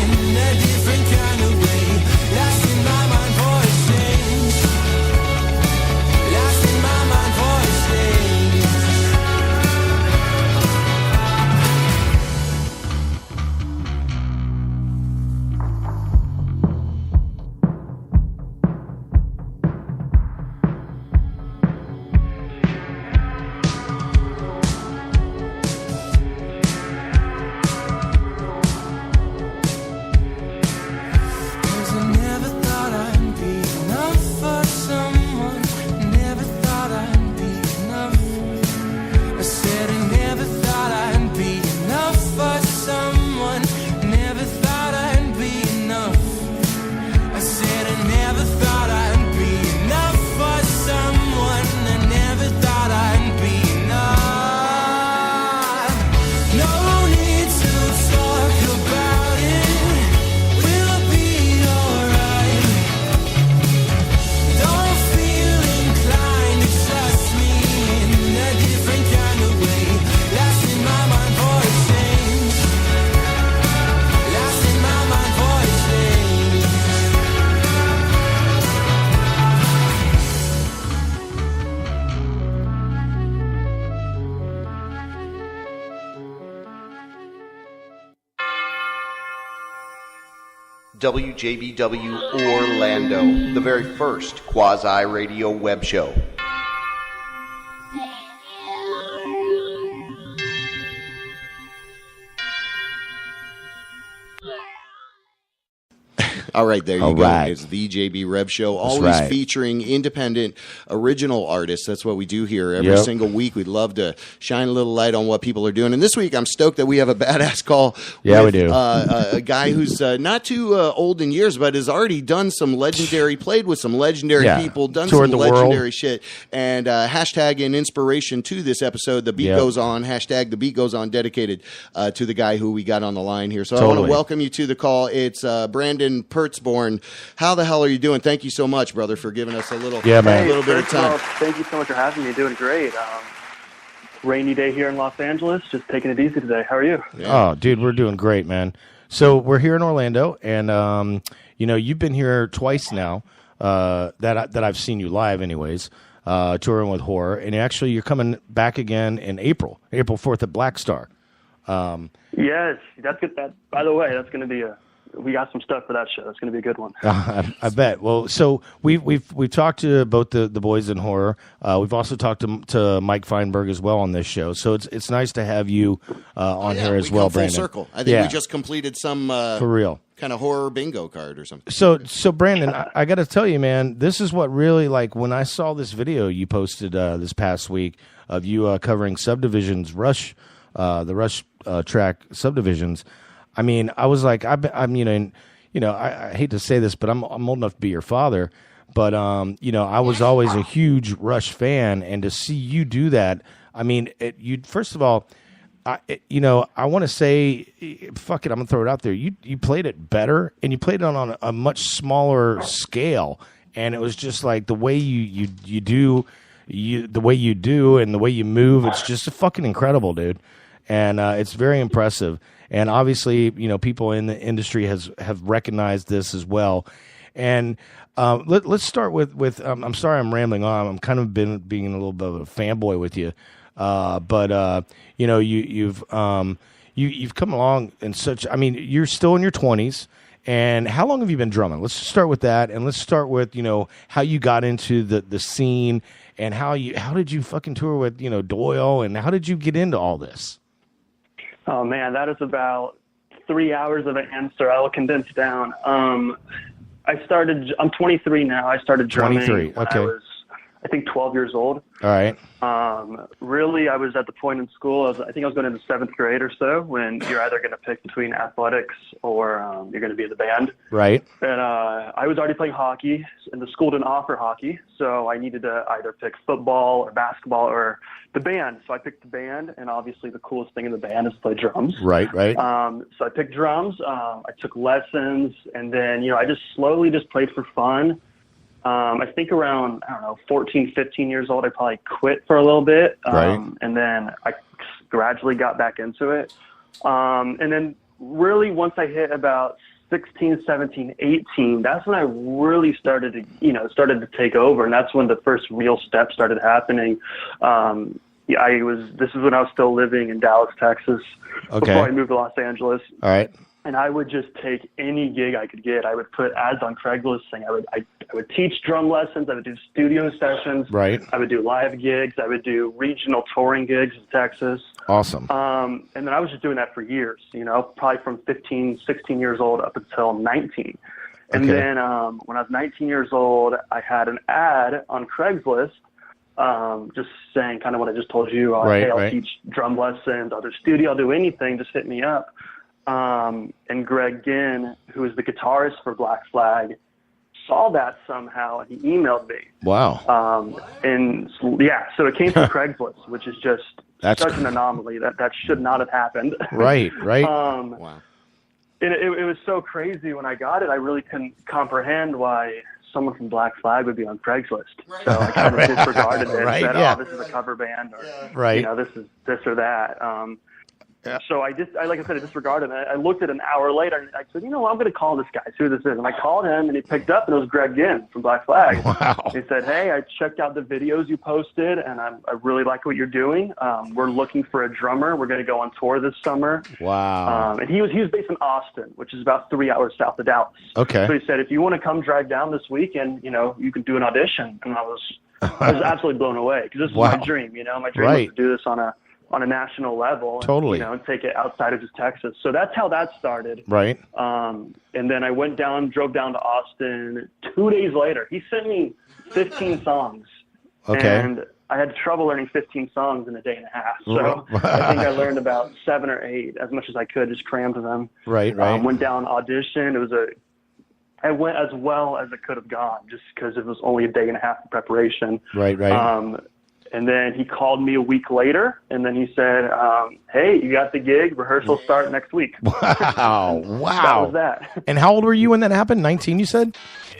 in a different kind of way. Lost in my mind for a change. Lost in my mind for a change. Cause I never thought I'd be enough for someone. Never thought I'd be enough. I said I never thought I'd be enough for someone. Never thought I'd be enough. I said I never thought I'd be enough for someone. I never thought I'd be enough. No need to talk about it. We'll be alright. Don't feel inclined to trust me in a different kind of way. Lost in my mind for a change. Lost in my mind for a change. WJBW Orlando, the very first quasi-radio web show. All right, there you go. right. It's the JB Reb Show, always right. featuring independent, original artists. That's what we do here every Yep. single week. We'd love to shine a little light on what people are doing. And this week, I'm stoked that we have a badass call Yeah, with we do. a guy who's not too old in years, but has already done some legendary, played with some legendary Yeah. people, done Toured some the world. legendary shit. And hashtag in inspiration to this episode, The Beat Yep. Goes On, hashtag The Beat Goes On, dedicated to the guy who we got on the line here. So I want Totally. to welcome you to the call. It's Brandon Pertz.born. How the hell are you doing? Thank you so much, brother, for giving us a little, Yeah, man. a little bit of First of all, time. thank you so much for having me. Doing great. Rainy day here in Los Angeles. Just taking it easy today. How are you? Yeah. Oh, dude, we're doing great, man. So we're here in Orlando, and you know, you've been here twice now. That I've seen you live, anyways, touring with Horror, and actually you're coming back again in April 4th at Black Star. Yes, that's good. That, by the way, that's going to be we got some stuff for that show. It's going to be a good one. I bet. Well, so we've talked to both the boys in Horror. We've also talked to Mike Feinberg as well on this show. So it's nice to have you on here as well, Full Brandon. circle. I think we just completed some for real kind of horror bingo card or something. So Brandon, I got to tell you, man, this is what really, like, when I saw this video you posted this past week of you covering subdivisions, the Rush track subdivisions. I mean, I was like, I hate to say this, but I'm old enough to be your father. But I was always a huge Rush fan, and to see you do that, I mean, first of all, I want to say, fuck it, I'm gonna throw it out there. You played it better, and you played it on a much smaller scale, and it was just like the way you do, the way you do, and the way you move. It's just fucking incredible, dude, and it's very impressive. And obviously, people in the industry have recognized this as well. And let's start with I'm sorry I'm rambling on. I'm kind of being a little bit of a fanboy with you. But you've come along in such. I mean, you're still in your 20s. And how long have you been drumming? Let's start with that, and let's start with how you got into the scene, and how did you fucking tour with Doyle, and how did you get into all this? Oh man, that is about 3 hours of an answer. I'll condense down. I'm 23 now. I started drumming when I was I think 12 years old. All right. Really, I was at the point in school, I think I was going into 7th grade or so, when you're either going to pick between athletics or you're going to be in the band. Right. And I was already playing hockey, and the school didn't offer hockey, so I needed to either pick football or basketball or the band. So I picked the band, and obviously the coolest thing in the band is to play drums. Right. So I picked drums. I took lessons, and then, I just slowly just played for fun. I think around, 14, 15 years old, I probably quit for a little bit. And then I gradually got back into it. And then really once I hit about 16, 17, 18, that's when I really started to take over. And that's when the first real steps started happening. This is when I was still living in Dallas, Texas, before I moved to Los Angeles. All right. And I would just take any gig I could get. I would put ads on Craigslist saying I would teach drum lessons. I would do studio sessions. Right. I would do live gigs. I would do regional touring gigs in Texas. Awesome. And then I was just doing that for years, probably from 15, 16 years old up until 19. And then when I was 19 years old, I had an ad on Craigslist just saying kind of what I just told you. Hey, I'll teach drum lessons. I'll do studio. I'll do anything. Just hit me up. And Greg Ginn, who is the guitarist for Black Flag, saw that somehow, and he emailed me. Wow. So it came from Craigslist, which is just such an anomaly that should not have happened. Right. Wow. And it was so crazy when I got it. I really couldn't comprehend why someone from Black Flag would be on Craigslist. So I kind of disregarded it and said, this is a cover band, or this is this or that. So I like I said, I disregarded it. I looked at it an hour later, and I said, I'm going to call this guy, see who this is. And I called him, and he picked up, and it was Greg Ginn from Black Flag. Wow. He said, hey, I checked out the videos you posted, and I really like what you're doing. We're looking for a drummer. We're going to go on tour this summer. Wow. And he was based in Austin, which is about 3 hours south of Dallas. Okay. So he said, if you want to come drive down this weekend, you can do an audition. And I was absolutely blown away, because this was my dream. My dream was to do this on a national level, totally, and take it outside of just Texas. So that's how that started. Right. And then I drove down to Austin. 2 days later, he sent me 15 songs. Okay. And I had trouble learning 15 songs in a day and a half. So I think I learned about 7 or 8, as much as I could, just crammed them. Right. Went down, auditioned. I went as well as it could have gone, just because it was only a day and a half of preparation. Right. And then he called me a week later, and then he said, hey, you got the gig. Rehearsals start next week. Wow. That was that. And how old were you when that happened? 19, you said?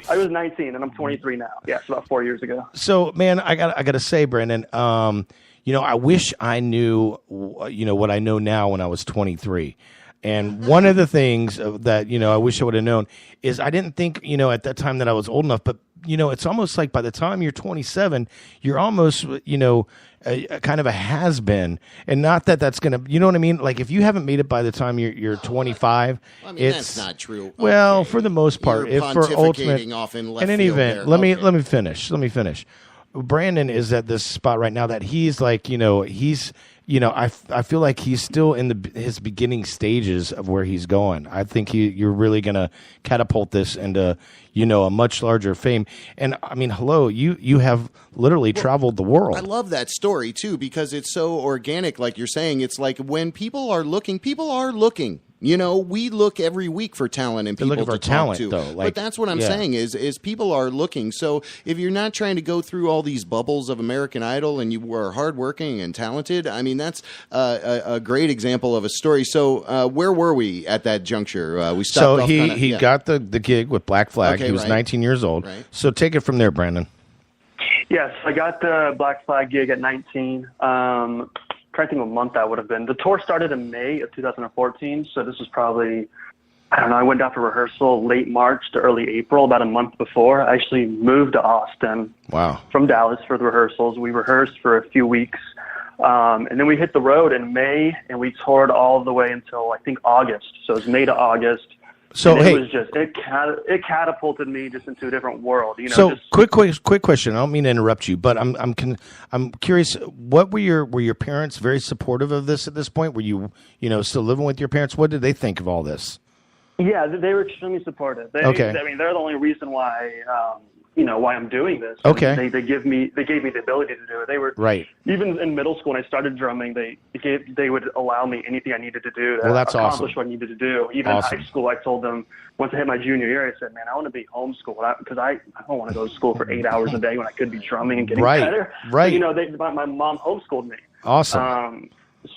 I was 19, and I'm 23 now. Yeah, it's about 4 years ago. So, man, I got to say, Brandon, I wish I knew, what I know now when I was 23. And one of the things that, I wish I would have known is I didn't think, at that time that I was old enough, but it's almost like by the time you're 27, you're almost, kind of a has-been. And not that that's going to, you know what I mean? Like if you haven't made it by the time you're 25, that's not true. Well, for the most part, you're if for ultimate, off in any event, let me finish. Brandon is at this spot right now that he's like, I feel like he's still in his beginning stages of where he's going. I think you're really going to catapult this into, a much larger fame. And I mean, hello, you have literally traveled the world. I love that story too, because it's so organic. Like you're saying, it's like when people are looking. We look every week for talent and people to talk to. Though. But that's what I'm saying is people are looking. So if you're not trying to go through all these bubbles of American Idol and you are hardworking and talented, I mean, that's a great example of a story. So where were we at that juncture? We stopped. So he got the gig with Black Flag. Okay, he was 19 years old. Right. So take it from there, Brandon. Yes, I got the Black Flag gig at 19. Trying to think what month that would have been. The tour started in May of 2014, so this was probably, I went down for rehearsal late March to early April, about a month before. I actually moved to Austin from Dallas for the rehearsals. We rehearsed for a few weeks, and then we hit the road in May, and we toured all the way until, I think, August. So it was May to August. So it was just it catapulted me just into a different world. Quick question. I don't mean to interrupt you, but I'm curious. What were your parents very supportive of this at this point? Were you still living with your parents? What did they think of all this? Yeah, they were extremely supportive. They're the only reason why why I'm doing this. Okay. They gave me the ability to do it. They were right. Even in middle school when I started drumming, they would allow me anything I needed to do to that's accomplish awesome. what I needed to do. Even in high school, I told them once I hit my junior year, I said, man, I want to be homeschooled because I don't want to go to school for 8 hours a day when I could be drumming and getting better. Right. So, my mom homeschooled me. Awesome.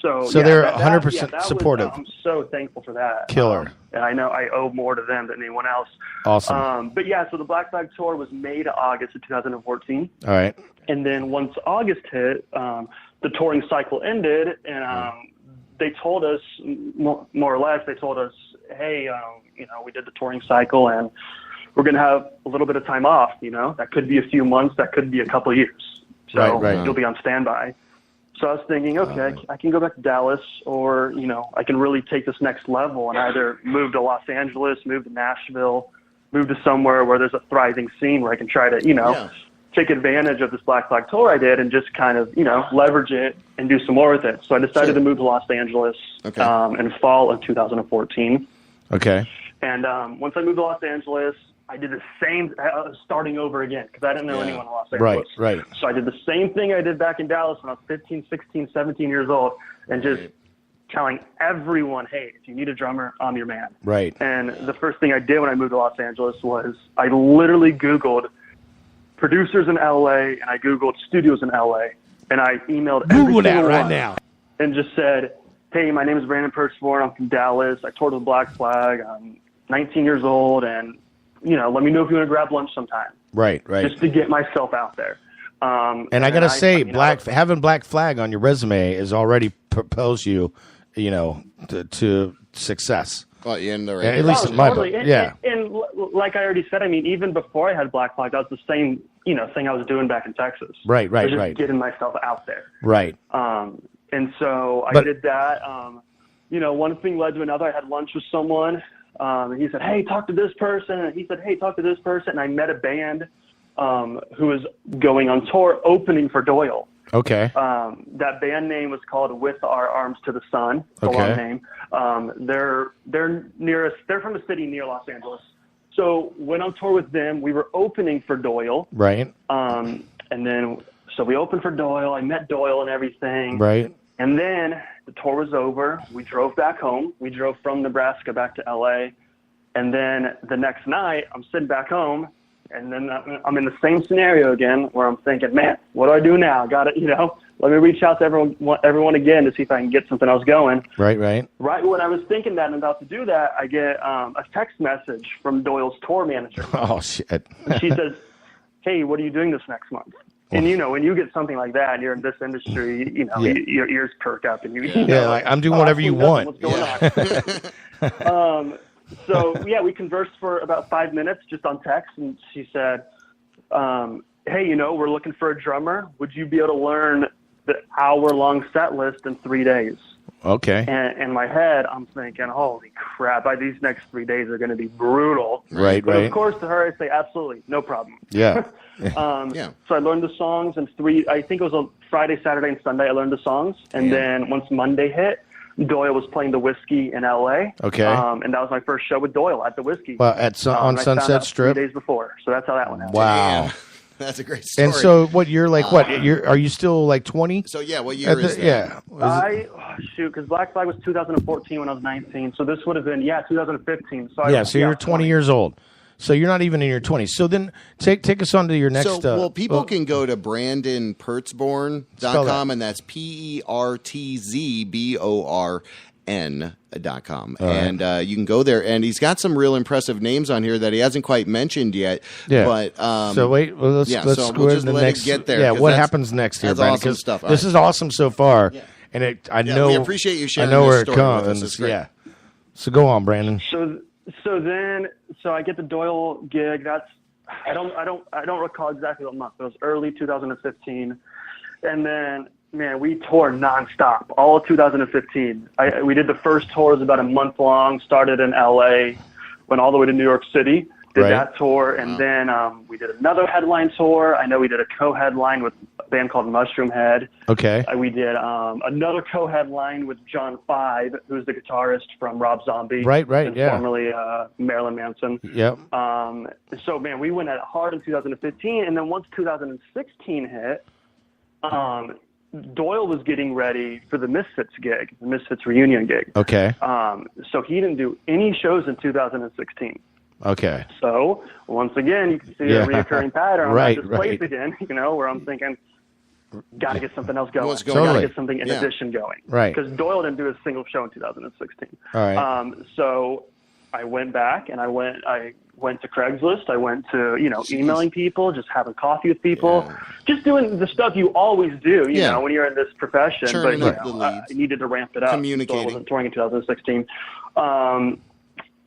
So they're 100% supportive. I'm so thankful for that. Killer. And I know I owe more to them than anyone else. Awesome. But yeah, so the Black Flag tour was May to August of 2014. All right. And then once August hit, the touring cycle ended, and they told us, more or less, hey, we did the touring cycle, and we're going to have a little bit of time off. That could be a few months, that could be a couple of years. So you'll be on standby. So I was thinking, okay, I can go back to Dallas, or, I can really take this next level and either move to Los Angeles, move to Nashville, move to somewhere where there's a thriving scene where I can try to, take advantage of this Black Flag tour I did and just kind of, leverage it and do some more with it. So I decided to move to Los Angeles in fall of 2014. Okay. And once I moved to Los Angeles, I did the same, starting over again, because I didn't know anyone in Los Angeles. Right. So I did the same thing I did back in Dallas when I was 15, 16, 17 years old, and just telling everyone, hey, if you need a drummer, I'm your man. Right. And the first thing I did when I moved to Los Angeles was I literally Googled producers in LA, and I Googled studios in LA, and I emailed Google that right now. And just said, hey, my name is Pertz.born. I'm from Dallas. I toured with Black Flag. I'm 19 years old, and let me know if you want to grab lunch sometime. Right. Just to get myself out there. And I got to say, having Black Flag on your resume is already propels you, to success. Well, at least in my book. And like I already said, even before I had Black Flag, that was the same, thing I was doing back in Texas. Right. Just getting myself out there. Right. And so I did that. One thing led to another. I had lunch with someone. And he said, hey, talk to this person. And he said, hey, talk to this person. And I met a band who was going on tour opening for Doyle. Okay. That band name was called With Our Arms to the Sun. It's a long name. They're from a city near Los Angeles. So went on tour with them. We were opening for Doyle. Right. And then, so we opened for Doyle. I met Doyle and everything. Right. And then the tour was over. We drove back home. We drove from Nebraska back to LA. And then the next night, I'm sitting back home, and then I'm in the same scenario again where I'm thinking, man, what do I do now? Got to, let me reach out to everyone again to see if I can get something else going. Right. Right when I was thinking that and about to do that, I get a text message from Doyle's tour manager. Oh, shit. She says, hey, what are you doing this next month? And, when you get something like that and you're in this industry, your ears perk up. And like, I'm doing whatever you want. What's going on? So, we conversed for about 5 minutes just on text. And she said, hey, we're looking for a drummer. Would you be able to learn the hour-long set list in 3 days? Okay. And in my head, I'm thinking, holy crap, these next 3 days are going to be brutal. Right. But of course, to her, I say, absolutely, no problem. Yeah. So I learned the songs in I think it was on Friday, Saturday, and Sunday I learned the songs. And then once Monday hit, Doyle was playing the Whiskey in L.A. Okay. And that was my first show with Doyle at the Whiskey. Well, on Sunset Strip? 3 days before. So that's how that went out. Wow. Damn. That's a great story. And so what you're like, are you still like 20? So what year is that? Because Black Flag was 2014 when I was 19. So this would have been, 2015. So so you're 20 years old. So you're not even in your 20s. So then take us on to your next. People can go to BrandonPertzborn.com, and that's PertzBorn.com. And you can go there, and he's got some real impressive names on here that he hasn't quite mentioned yet. Yeah. But so wait, let's go to the next. Get there. Yeah, what happens next here, Brandon? Awesome stuff. This is awesome so far, and I know we appreciate you sharing. I know where it story comes. with us. Yeah. So go on, Brandon. So I get the Doyle gig. That's I don't recall exactly what month. It was early 2015, and then we toured nonstop all of 2015. We did the first tour, was about a month long. Started in LA, went all the way to New York City, Did that tour, and then we did another headline tour. I know we did a co-headline with a band called Mushroom Head. Okay. We did another co-headline with John Five, who's the guitarist from Rob Zombie. Right, and yeah. Formerly Marilyn Manson. Yep. So, man, we went at it hard in 2015, and then once 2016 hit, Doyle was getting ready for the Misfits gig, the Misfits reunion gig. Okay. So he didn't do any shows in 2016. Okay. So once again, you can see a reoccurring pattern. Right, I'm at this place again, where I'm thinking, got to get something else going. What's going on? Got to get something in addition going. Right. Because Doyle didn't do a single show in 2016. All right. So I went back and I went to Craigslist. I went to, emailing people, just having coffee with people, just doing the stuff you always do, you know, when you're in this profession. Churning but, up the leads. I needed to ramp it up. Communicating. So I wasn't touring in 2016.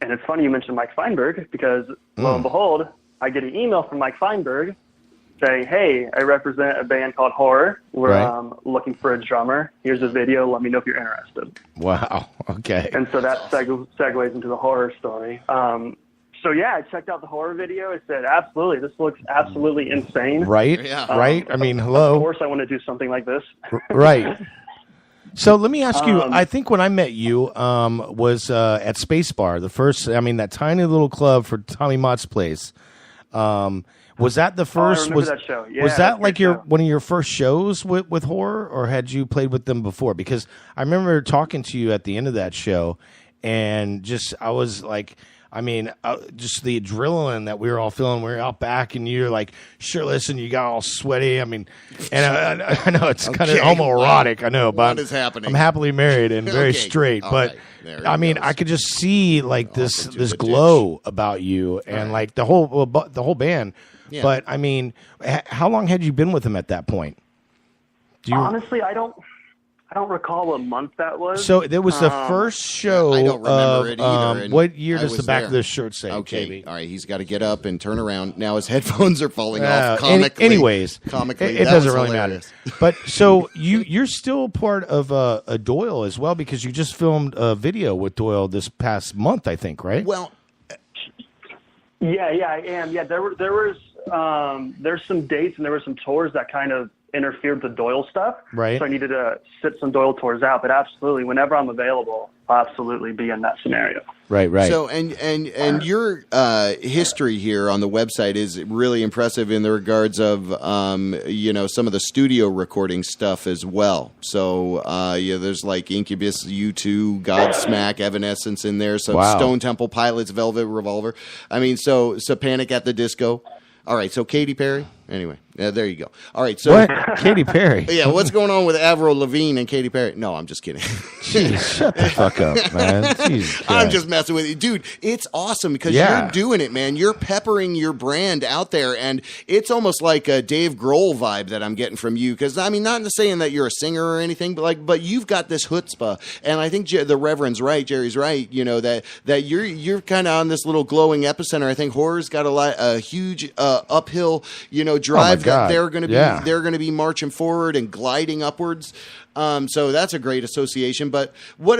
And it's funny you mentioned Mike Feinberg because, lo and behold, I get an email from Mike Feinberg saying, hey, I represent a band called Horror. We're looking for a drummer. Here's a video. Let me know if you're interested. Wow. Okay. And so that segues into the Horror story. So, yeah, I checked out the Horror video. I said, absolutely, this looks absolutely insane. Right, right. I mean, hello. Of course I want to do something like this. Right. So let me ask you, I think when I met you was at Space Bar, that tiny little club for Tommy Mott's place. Was that the first? I remember that show. Yeah, was that like one of your first shows with Horror, or had you played with them before? Because I remember talking to you at the end of that show, and I was like, just the adrenaline that we were all feeling. We were out back, and you're like, sure, listen, you got all sweaty. And I know it's kind of homoerotic. I know, but what is happening? I'm happily married and very straight. All but right. I could just see like this glow about you, and like the whole band. Yeah. But how long had you been with them at that point? Honestly, I don't recall what month that was. So there was the first show. I don't remember it either. and what year I does the was back there. of this shirt say? Okay, KB? all right. He's got to get up and turn around. Now his headphones are falling off. Comically, it doesn't really matter. But so you're still part of a Doyle as well, because you just filmed a video with Doyle this past month, I think, right? Well, yeah, I am. Yeah, there's some dates and there were some tours that kind of interfered with the Doyle stuff. Right. So I needed to sit some Doyle tours out. But absolutely, whenever I'm available, I'll absolutely be in that scenario. Right. So and your history here on the website is really impressive in the regards of some of the studio recording stuff as well. So there's like Incubus, U2, Godsmack, Evanescence in there. Some Stone Temple Pilots, Velvet Revolver. So Panic at the Disco. All right, so Katy Perry. Anyway, there you go. All right, so what? Katy Perry? Yeah, what's going on with Avril Lavigne and Katy Perry? No, I'm just kidding. Jeez, shut the fuck up, man. Jesus I'm just messing with you, dude. It's awesome because you're doing it, man. You're peppering your brand out there, and it's almost like a Dave Grohl vibe that I'm getting from you. Because not saying that you're a singer or anything, but you've got this chutzpah, and I think the Reverend's right, Jerry's right. That you're kind of on this little glowing epicenter. I think Horror's got a huge uphill drive that they're going to be marching forward and gliding upwards. So that's a great association. But what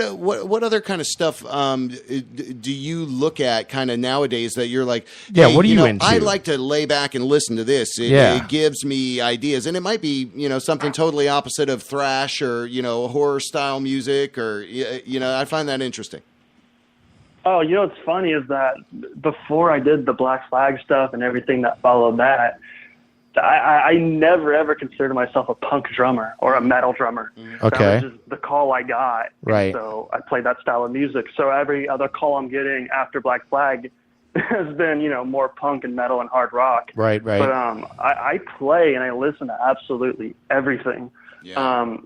other kind of stuff do you look at kind of nowadays that you're like, hey, what are you into? I like to lay back and listen to this. It gives me ideas, and it might be something totally opposite of thrash or horror style music, or I find that interesting. Oh, what's funny is that before I did the Black Flag stuff and everything that followed that, I never ever considered myself a punk drummer or a metal drummer. Okay. That was just the call I got. Right. So I played that style of music. So every other call I'm getting after Black Flag has been, more punk and metal and hard rock. Right. But I play and I listen to absolutely everything. Yeah.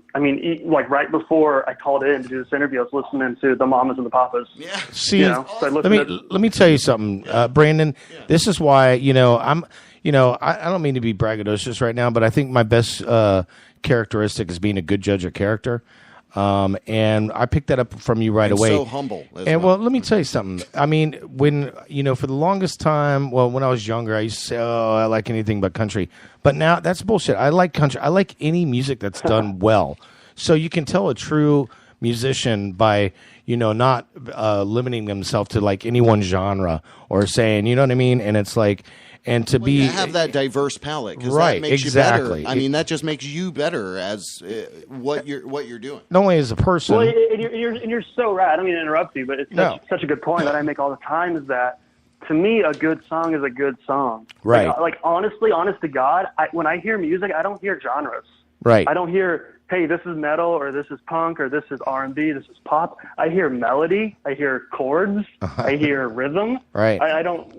Like right before I called in to do this interview, I was listening to the Mamas and the Papas. Yeah. See, let me tell you something, Brandon. Yeah. This is why I'm. I don't mean to be braggadocious right now, but I think my best characteristic is being a good judge of character. And I picked that up from you right away. So humble. Well, let me tell you something. When for the longest time, when I was younger, I used to say, "Oh, I like anything but country." But now that's bullshit. I like country. I like any music that's done well. So you can tell a true musician by, not limiting themselves to like any one genre or saying, you know what I mean? And it's like, and to have that diverse palette, because right, that makes exactly. you better. I mean, that just makes you better as what you're doing. Not only as a person. Well, and you're so right. I don't mean to interrupt you, but it's such a good point that I make all the time. Is that to me, a good song is a good song. Right. Like honestly, honest to God, when I hear music, I don't hear genres. Right. I don't hear, hey, this is metal, or this is punk, or this is R&B, this is pop. I hear melody, I hear chords, I hear rhythm. Right. I don't,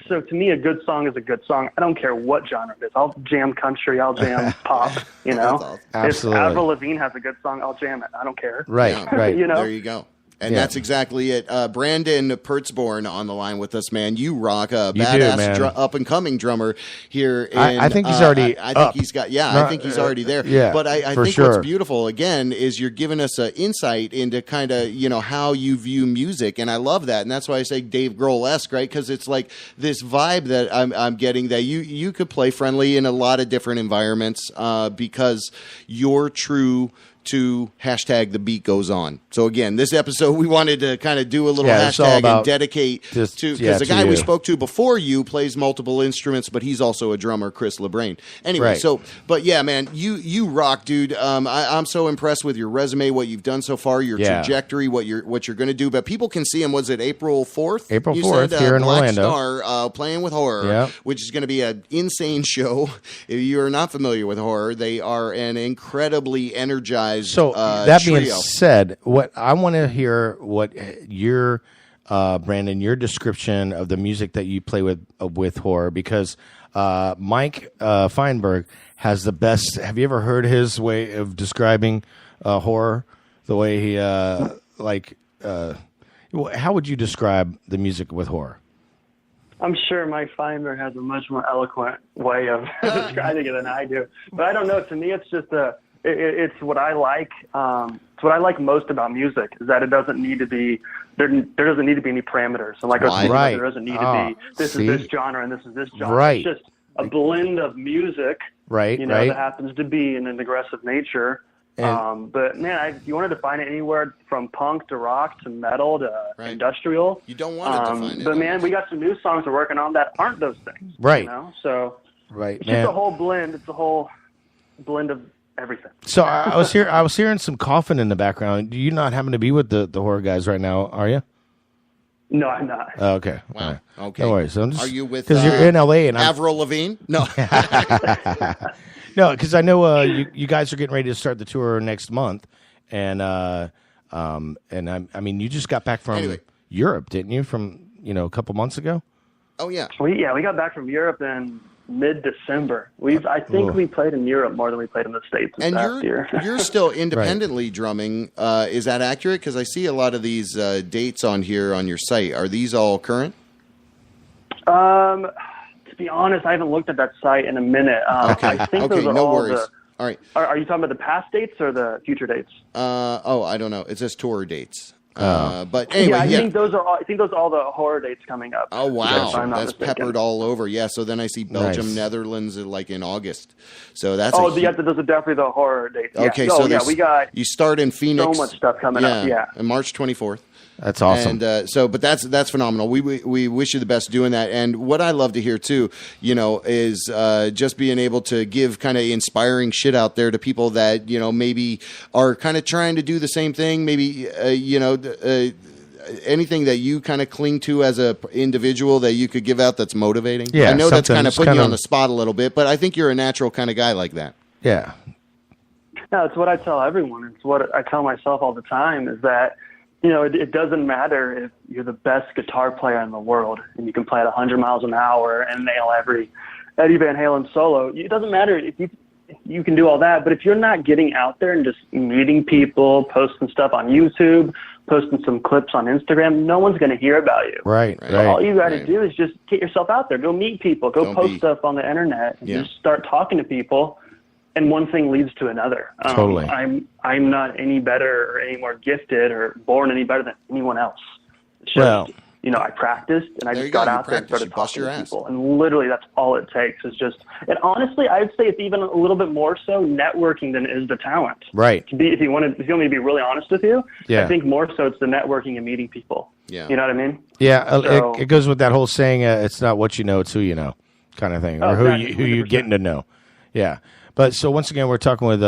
so to me, a good song is a good song. I don't care what genre it is. I'll jam country, I'll jam pop, Awesome. Absolutely. If Avril Lavigne has a good song, I'll jam it. I don't care. Right, right. There you go. And that's exactly it. Brandon Pertz.born on the line with us, man. You rock, a badass up-and-coming drummer here. I think he's already I think he's got, I think he's already there. Yeah, but I think what's beautiful, again, is you're giving us an insight into kind of, how you view music. And I love that. And that's why I say Dave Grohl-esque, right? Because it's like this vibe that I'm getting that you could play friendly in a lot of different environments because you're true to hashtag the beat goes on. So again, this episode we wanted to kind of do a little hashtag and dedicate to, because the guy we spoke to before you plays multiple instruments, but he's also a drummer, Chris Lebrane. Anyway, but yeah, man, you rock, dude. I'm so impressed with your resume, what you've done so far, your trajectory, what you're going to do. But people can see him. Was it April 4th? April 4th here in Black Orlando. Star, playing with Horror, which is going to be an insane show. If you are not familiar with Horror, they are an incredibly energized. So that being said, what I want to hear, what your Brandon, your description of the music that you play with Horror, because Mike Feinberg has the best. Have you ever heard his way of describing Horror? The way he how would you describe the music with Horror? I'm sure Mike Feinberg has a much more eloquent way of describing it than I do. But I don't know. To me, it's just it's what I like. It's what I like most about music is that it doesn't need to be there doesn't need to be any parameters. So like there doesn't need to be this is this genre and this is this genre. Right. It's just a blend of music. Right. That happens to be in an aggressive nature. But man, you want to define it anywhere from punk to rock to metal to industrial. You don't want to define it. But man, we got some new songs we're working on that aren't those things. Right. So it's just a whole blend. It's a whole blend of everything. So I was hearing some coughing in the background. Do you not happen to be with the Horror guys right now? Are you? No, I'm not. Okay. Wow. Right. Okay. No worries. So are you with? Because you're in LA and Avril Lavigne? No. No, because I know you guys are getting ready to start the tour next month, and I mean you just got back from Europe, didn't you? From a couple months ago. Oh yeah. We got back from Europe in mid-December. I think we played in Europe more than we played in the States this past year. You're still independently drumming. Is that accurate? Because I see a lot of these dates on here on your site. Are these all current? To be honest, I haven't looked at that site in a minute. I think those are all worries. All right. Are you talking about the past dates or the future dates? I don't know. It says tour dates. But anyway, I think those are all the Horror dates coming up. Oh wow, that's peppered all over. Yeah, so then I see Belgium, Netherlands, like in August. So that's those are definitely the Horror dates. Yeah. Okay, so we got you start in Phoenix. So much stuff coming up. Yeah, on March 24th. That's awesome. And but that's phenomenal. We wish you the best doing that. And what I love to hear too, is just being able to give kind of inspiring shit out there to people that maybe are kind of trying to do the same thing. Maybe anything that you kind of cling to as a individual that you could give out that's motivating. Yeah, I know that's kind of putting you on the spot a little bit, but I think you're a natural kind of guy like that. Yeah. No, it's what I tell everyone. It's what I tell myself all the time is that. It doesn't matter if you're the best guitar player in the world and you can play at 100 miles an hour and nail every Eddie Van Halen solo. It doesn't matter if you can do all that, but if you're not getting out there and just meeting people, posting stuff on YouTube, posting some clips on Instagram, no one's going to hear about you. Right. So all you got to do is just get yourself out there. Go meet people. Go post stuff on the internet. And just start talking to people. And one thing leads to another. Totally. I'm not any better or any more gifted or born any better than anyone else. It's just, well, I practiced and I There just you go. got You out there and practice, started you bust talking your to ass. people. And literally that's all it takes is just, and honestly, I would say it's even a little bit more so networking than it is the talent. Right. If you want me to be really honest with you, Yeah. I think more so it's the networking and meeting people. Yeah. You know what I mean? Yeah, So- it goes with that whole saying, it's not what you know, it's who you know, kind of thing, or who exactly, you're getting to know. Yeah. But so once again, we're talking with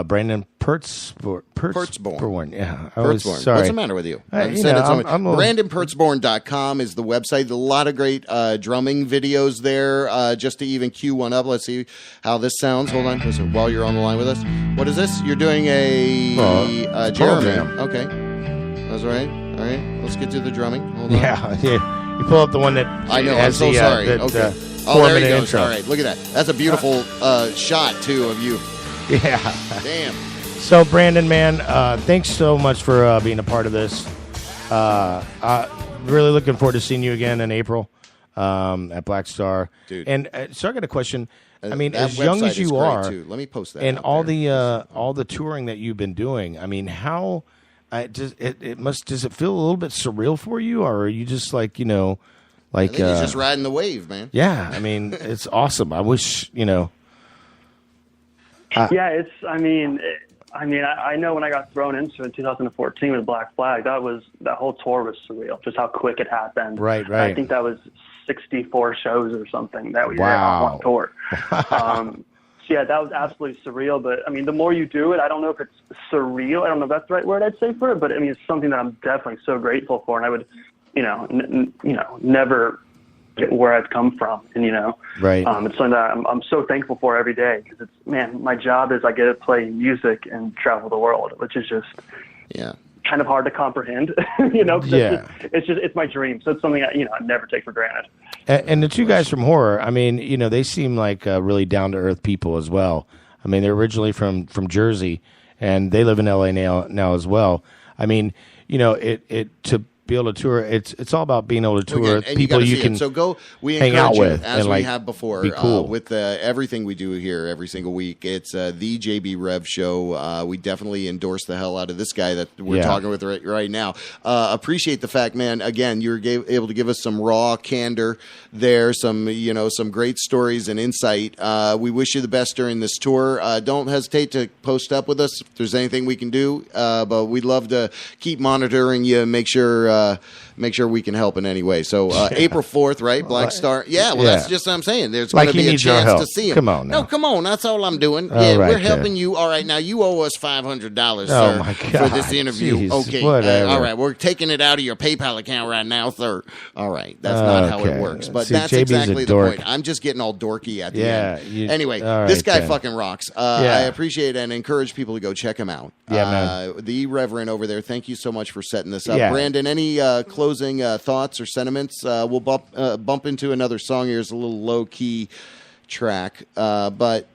Brandon Pertz.born. Yeah. Pertz.born. Sorry. What's the matter with you? I'm Brandon Pertz.born.com is the website. A lot of great drumming videos there. Just to even cue one up, let's see how this sounds. Hold on, listen, while you're on the line with us. What is this? You're doing a Jeremy. program. Okay, that's right. All right, let's get to the drumming. Hold on. Yeah. You pull up the one that I know. I'm has so the, sorry. that, Okay. There 4-minute he goes. intro. All right, look at that. That's a beautiful shot too of you. Yeah. Damn. So, Brandon, man, thanks so much for being a part of this. Really looking forward to seeing you again in April at Black Star. Dude. And so I got a question. I mean, That as young website as is you great, are, too. Let me post that and out all there. the touring that you've been doing, I mean, how does it feel a little bit surreal for you, or are you just like, I think he's just riding the wave, man. Yeah, I mean, it's awesome. I wish, Yeah, I know when I got thrown into it in 2014 with Black Flag, that whole tour was surreal, just how quick it happened. Right. I think that was 64 shows or something that we did Wow. on one tour. So yeah, that was absolutely surreal. But I mean, the more you do it, I don't know if it's surreal. I don't know if that's the right word I'd say for it, but I mean, it's something that I'm definitely so grateful for, and I would, never get where I've come from, and Right. it's something that I'm so thankful for every day, because my job is I get to play music and travel the world, which is just kind of hard to comprehend, 'cause it's my dream. So it's something I never take for granted. And the two guys from Horror, I mean, they seem like really down to earth people as well. I mean, they're originally from Jersey, and they live in LA now as well. I mean, to be able to tour, it's all about being able to tour And people you see can it. So go. We hang encourage out you, with, as and we have before, be cool. with everything we do here every single week. It's the JB Rev Show. We definitely endorse the hell out of this guy that we're talking with right now. Appreciate the fact, man. Again, you're able to give us some raw candor there, some great stories and insight. We wish you the best during this tour. Don't hesitate to post up with us if there's anything we can do. But we'd love to keep monitoring you and make sure we can help in any way. So April 4th, right? Black Star. Yeah, well, that's just what I'm saying. There's going to be a chance to see him. Come on now. No, come on. That's all I'm doing. All right, we're helping you. All right, now you owe us $500, sir, my for God. this interview. Jeez, Okay. whatever. All right, we're taking it out of your PayPal account right now, sir. All right, that's not how it works. But See, that's JB's a exactly the dork. point. I'm just getting all dorky at the Yeah, end. Anyway, all this right, guy then. fucking rocks. Yeah. I appreciate and encourage people to go check him out. Yeah, man. The Reverend over there, thank you so much for setting this up. Yeah. Brandon, any closing thoughts or sentiments? We'll bump into another song here. It's a little low-key track, but...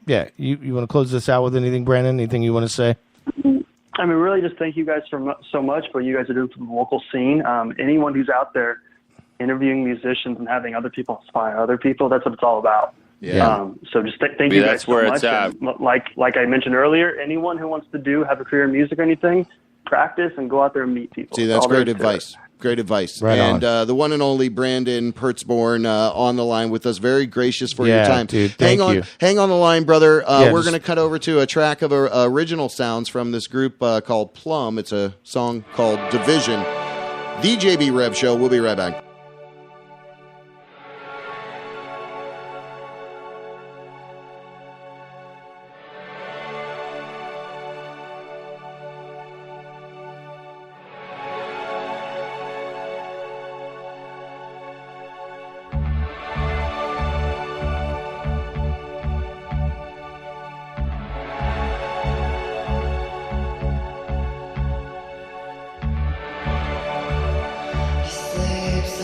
Yeah, you want to close this out with anything, Brandon? Anything you want to say? I mean, really just thank you guys so much for what you guys are doing for the local scene. Anyone who's out there interviewing musicians and having other people inspire other people, that's what it's all about. Yeah. So just thank you guys that's where so it's much. at. And like I mentioned earlier, anyone who wants to have a career in music or anything, practice and go out there and meet people. See, that's all there great is to it. advice. Great advice. Right and on. The one and only Brandon Pertz.born on the line with us. Very gracious for your time. Dude, thank you. Hang on the line, brother. Yeah, we're just- going to cut over to a track of original sounds from this group called Plum. It's a song called Division. The JB Rev Show. We'll be right back. Sleeps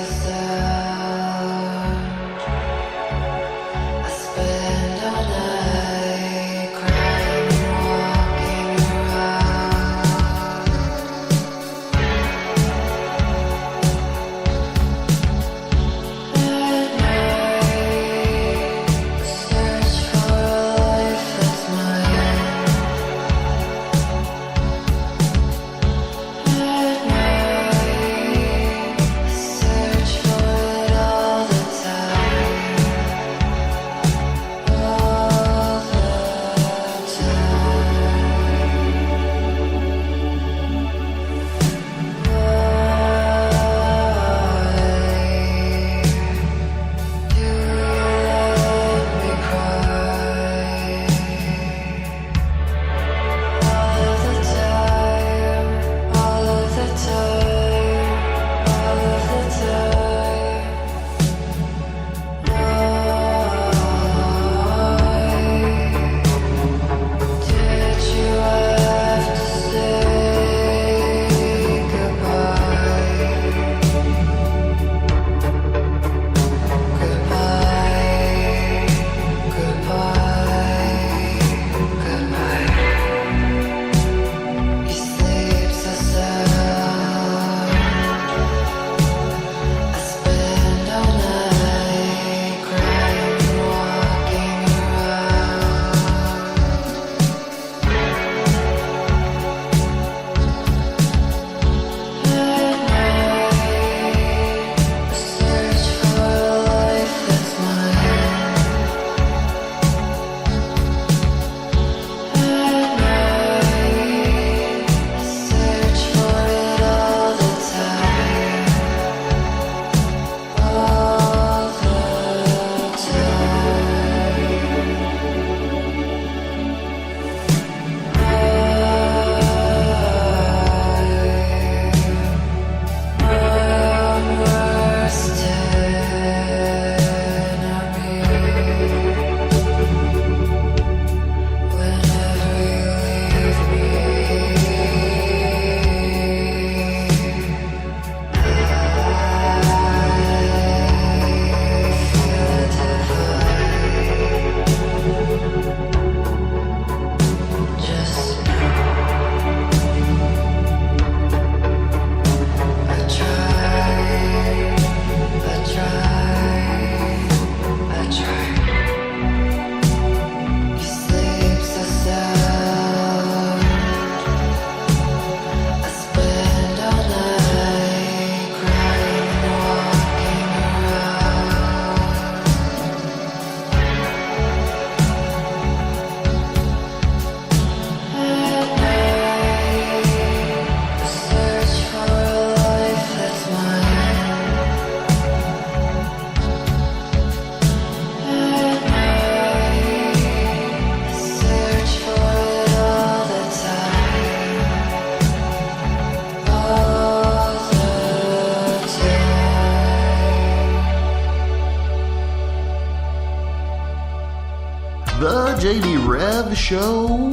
JB Rev Show.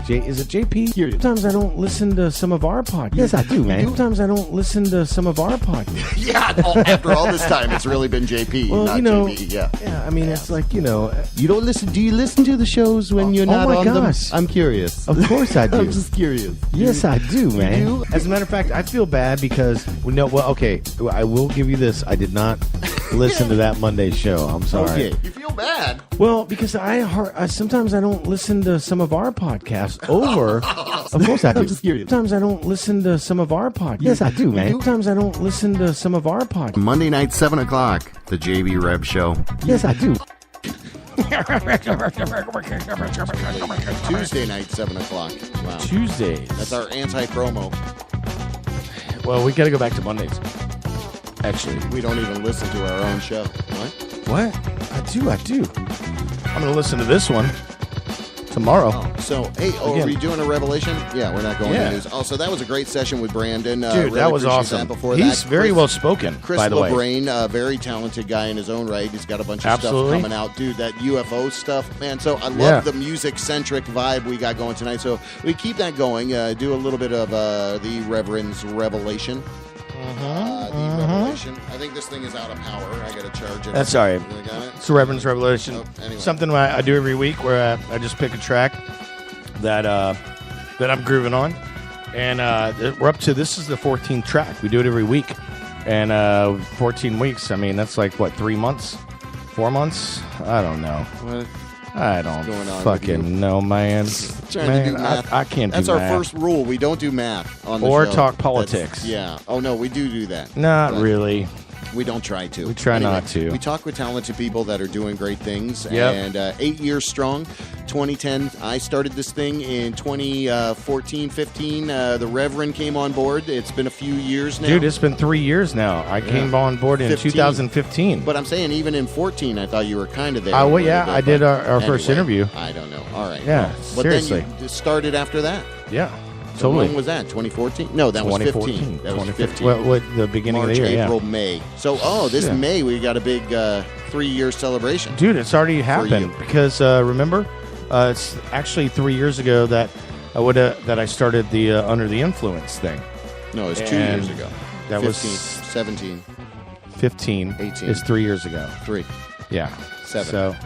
Is it JP? Sometimes I don't listen to some of our podcasts. Yes, I do, man. Sometimes I don't listen to some of our podcasts. Yeah, after all this time, it's really been JP, well, not JB. Yeah, I mean, it's like, you don't listen. Do you listen to the shows when you're not on them? I'm curious. Of course I do. I'm just curious. Yes, I do, man. You do? As a matter of fact, I feel bad because I will give you this. I did not listen to that Monday show. I'm sorry. Okay. You feel bad? Well, because sometimes I don't listen to some of our podcasts over. Of course I do. I'm just curious. Sometimes I don't listen to some of our podcasts. Yes, I do, man. Sometimes I don't listen to some of our podcasts. Monday night, 7 o'clock, the JB Rev Show. Yes, I do. Tuesday night, 7 o'clock. Wow. Tuesdays. That's our anti-promo. Well, we got to go back to Mondays. Actually, we don't even listen to our own show. What? I do. I'm going to listen to this one tomorrow. Are we doing a revelation? Yeah, we're not going to news. Oh, so that was a great session with Brandon. Dude, really that was awesome. He's very well spoken, by the way. Chris Lebrane, very talented guy in his own right. He's got a bunch of stuff coming out. Dude, that UFO stuff, man. So I love the music-centric vibe we got going tonight. So we keep that going. Do a little bit of the Reverend's Revelation. Revelation. I think this thing is out of power. I got to charge it. That's all right. Got it? It's the Reverend's Revelation. Anyway. Something I do every week where I just pick a track that I'm grooving on. And we're up to, this is the 14th track. We do it every week. And 14 weeks, I mean, that's like, what, 3 months? 4 months? I don't know. What? I don't fucking know, man. To do math. I can't do math. That's our first rule. We don't do math on the show. Or talk politics. Oh, no, we do that. Not really. We don't try to. We try not to. We talk with talented people that are doing great things. And 8 years strong. 2010, I started this thing. In 2014, 15, the Reverend came on board. It's been a few years now. Dude, it's been 3 years now. I came on board in 2015. But I'm saying even in 14, I thought you were kind of there. I did our first interview. I don't know. All right. Yeah, but seriously. Then you started after that. Yeah. So totally. when was that? 2014? No, that was 15. That was 15. Well, the beginning March, of the year, April, May. So, this May we got a big 3-year celebration. Dude, it's already happened because remember, it's actually 3 years ago that I started the Under the Influence thing. No, it was 2 years ago. That 15, was 17, 15. 18. It's 3 years ago. 3. Yeah. 7. So,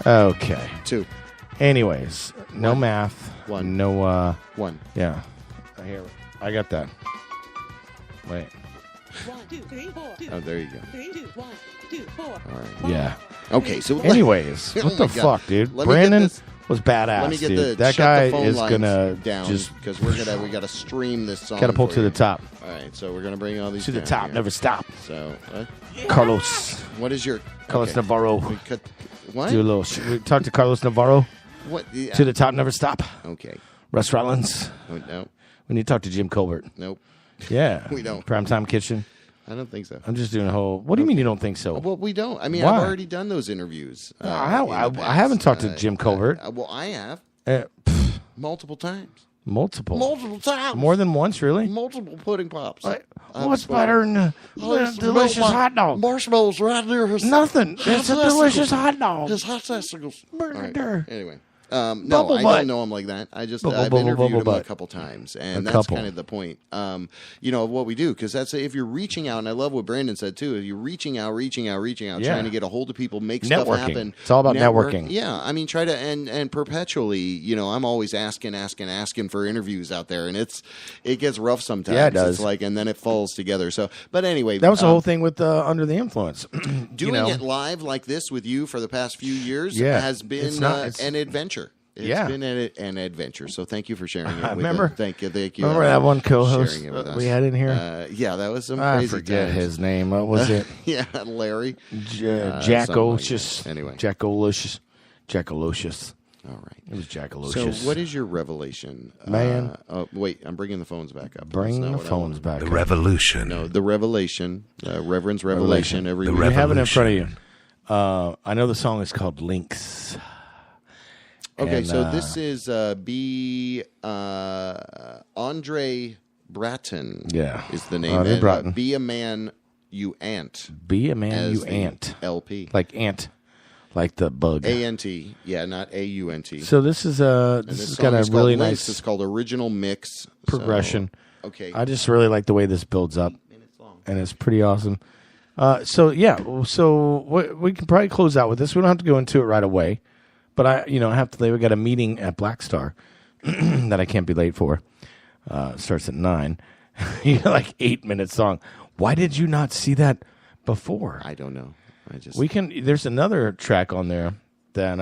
okay. 2. Anyways, no math. 1. No. 1. Yeah. I got that. Wait. 1, 2, 3, 4. Oh, there you go. 3, 2, 1, 2, 4. All right. Yeah. Okay. So, anyways, what the fuck, dude? Brandon was badass. Let me get dude. That guy is gonna down just because we gotta stream this song. Gotta pull to the top. All right. So we're gonna bring all these to the down top. here. Never stop. So, Carlos. What is your Carlos Navarro? What? Do a little. We talk to Carlos Navarro. What? Yeah. To the top. Never stop. Okay. Russ Rollins. Oh, no. We need to talk to Jim Colbert. Nope. Yeah. We don't. Primetime Kitchen. I don't think so. I'm just doing a whole. What do you mean you don't think so? Well, we don't. I mean, Why? I've already done those interviews. I haven't talked to Jim Colbert. Well, I have. Multiple times. Multiple times. More than once, really? Multiple pudding pops. What's better than a delicious hot dog? Marshmallows right near his... Nothing. It's a delicious hot dog. His hot testicles. Right. Anyway. No, I don't know him like that. I've interviewed him a couple times, and that's kind of the point. Of what we do, because that's if you're reaching out, and I love what Brandon said too. If you're reaching out, trying to get a hold of people, make stuff happen. It's all about networking. Yeah, I mean, try to and perpetually. I'm always asking for interviews out there, and it gets rough sometimes. Yeah, it does. It's like, and then it falls together. So, but anyway, that was the whole thing with Under the Influence. Doing it live like this with you for the past few years has been an adventure. It's been an adventure, so thank you for sharing it. Remember? Thank you. Remember that one co-host we had in here? That was some I crazy forget times. his name. What was it? Larry. Jackolicious. Like anyway. Jackolicious. All right. It was Jackalocious. So what is your revelation? Man. Wait, I'm bringing the phones back up. Bring the phones back up. The revolution. No, the revelation. Reverend's revelation. Every week. You have it in front of you. I know the song is called Links. Okay, so this is Andre Bratton. Yeah. Is the name. Andre Bratton. Be a Man You Ant. Be a Man You Ant. LP. Like ant. like the bug. A-N-T. Yeah, not A-U-N-T. So this is got a really nice. It's called Original Mix progression. So, okay. I just really like the way this builds up, and it's pretty awesome. So we can probably close out with this. We don't have to go into it right away, but I have to. We got a meeting at Black Star that I can't be late for. Starts at 9. You got like 8-minute song. Why did you not see that before? I don't know. There's another track on there that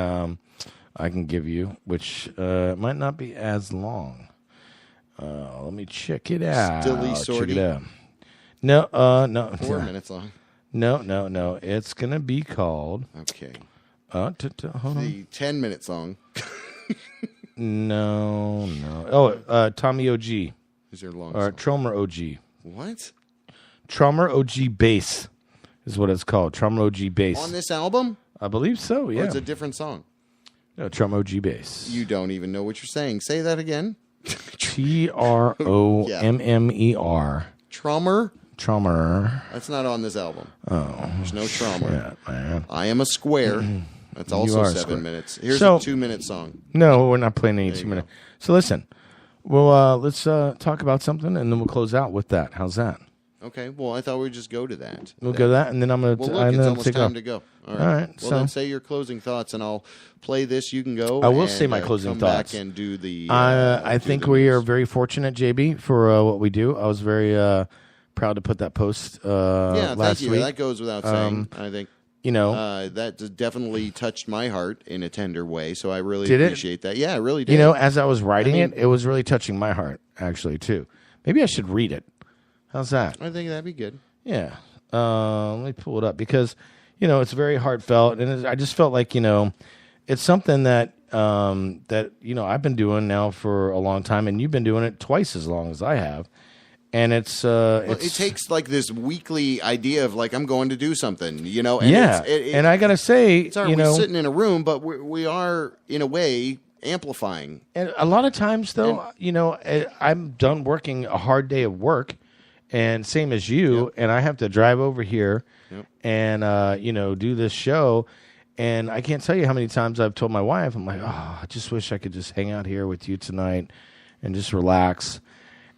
I can give you, which might not be as long. Let me check it out. Stilly Sorty. No. 4 minutes long. No. It's gonna be called. Okay. Hold on. The 10-minute song. No. Oh, Tommy OG. Is there a long or song? Tromer OG. What? Tromer OG Bass is what it's called. Tromer OG Bass. On this album? I believe so, yeah. Or it's a different song? No, Tromer OG Bass. You don't even know what you're saying. Say that again. Tromer. Tromer. That's not on this album. Oh. There's no Tromer. Shit, man. I Am a Square. That's also 7 minutes. Here's a 2-minute song. No, we're not playing any 2 minutes. So listen, let's talk about something, and then we'll close out with that. How's that? Okay. Well, I thought we'd just go to that. We'll go to that, and then I'm going to... Well, look, it's almost time to go. All right. Well, so, then say your closing thoughts, and I'll play this. You can go. I will say my closing come thoughts. Back and do the... I think we are very fortunate, JB, for what we do. I was very proud to put that post last thank you. week. That goes without saying, I think. That definitely touched my heart in a tender way, so I really appreciate that. Yeah, I really did. As I was writing it was really touching my heart, actually, too. Maybe I should read it. How's that? I think that'd be good. Yeah. Let me pull it up because, it's very heartfelt, and I just felt like, it's something that I've been doing now for a long time, and you've been doing it twice as long as I have. And it takes like this weekly idea of like I'm going to do something, and and I gotta say, we're sitting in a room, but we are in a way amplifying. And a lot of times, though, I'm done working a hard day of work, and same as you, and I have to drive over here and do this show. And I can't tell you how many times I've told my wife, I'm like, oh, I just wish I could just hang out here with you tonight and just relax.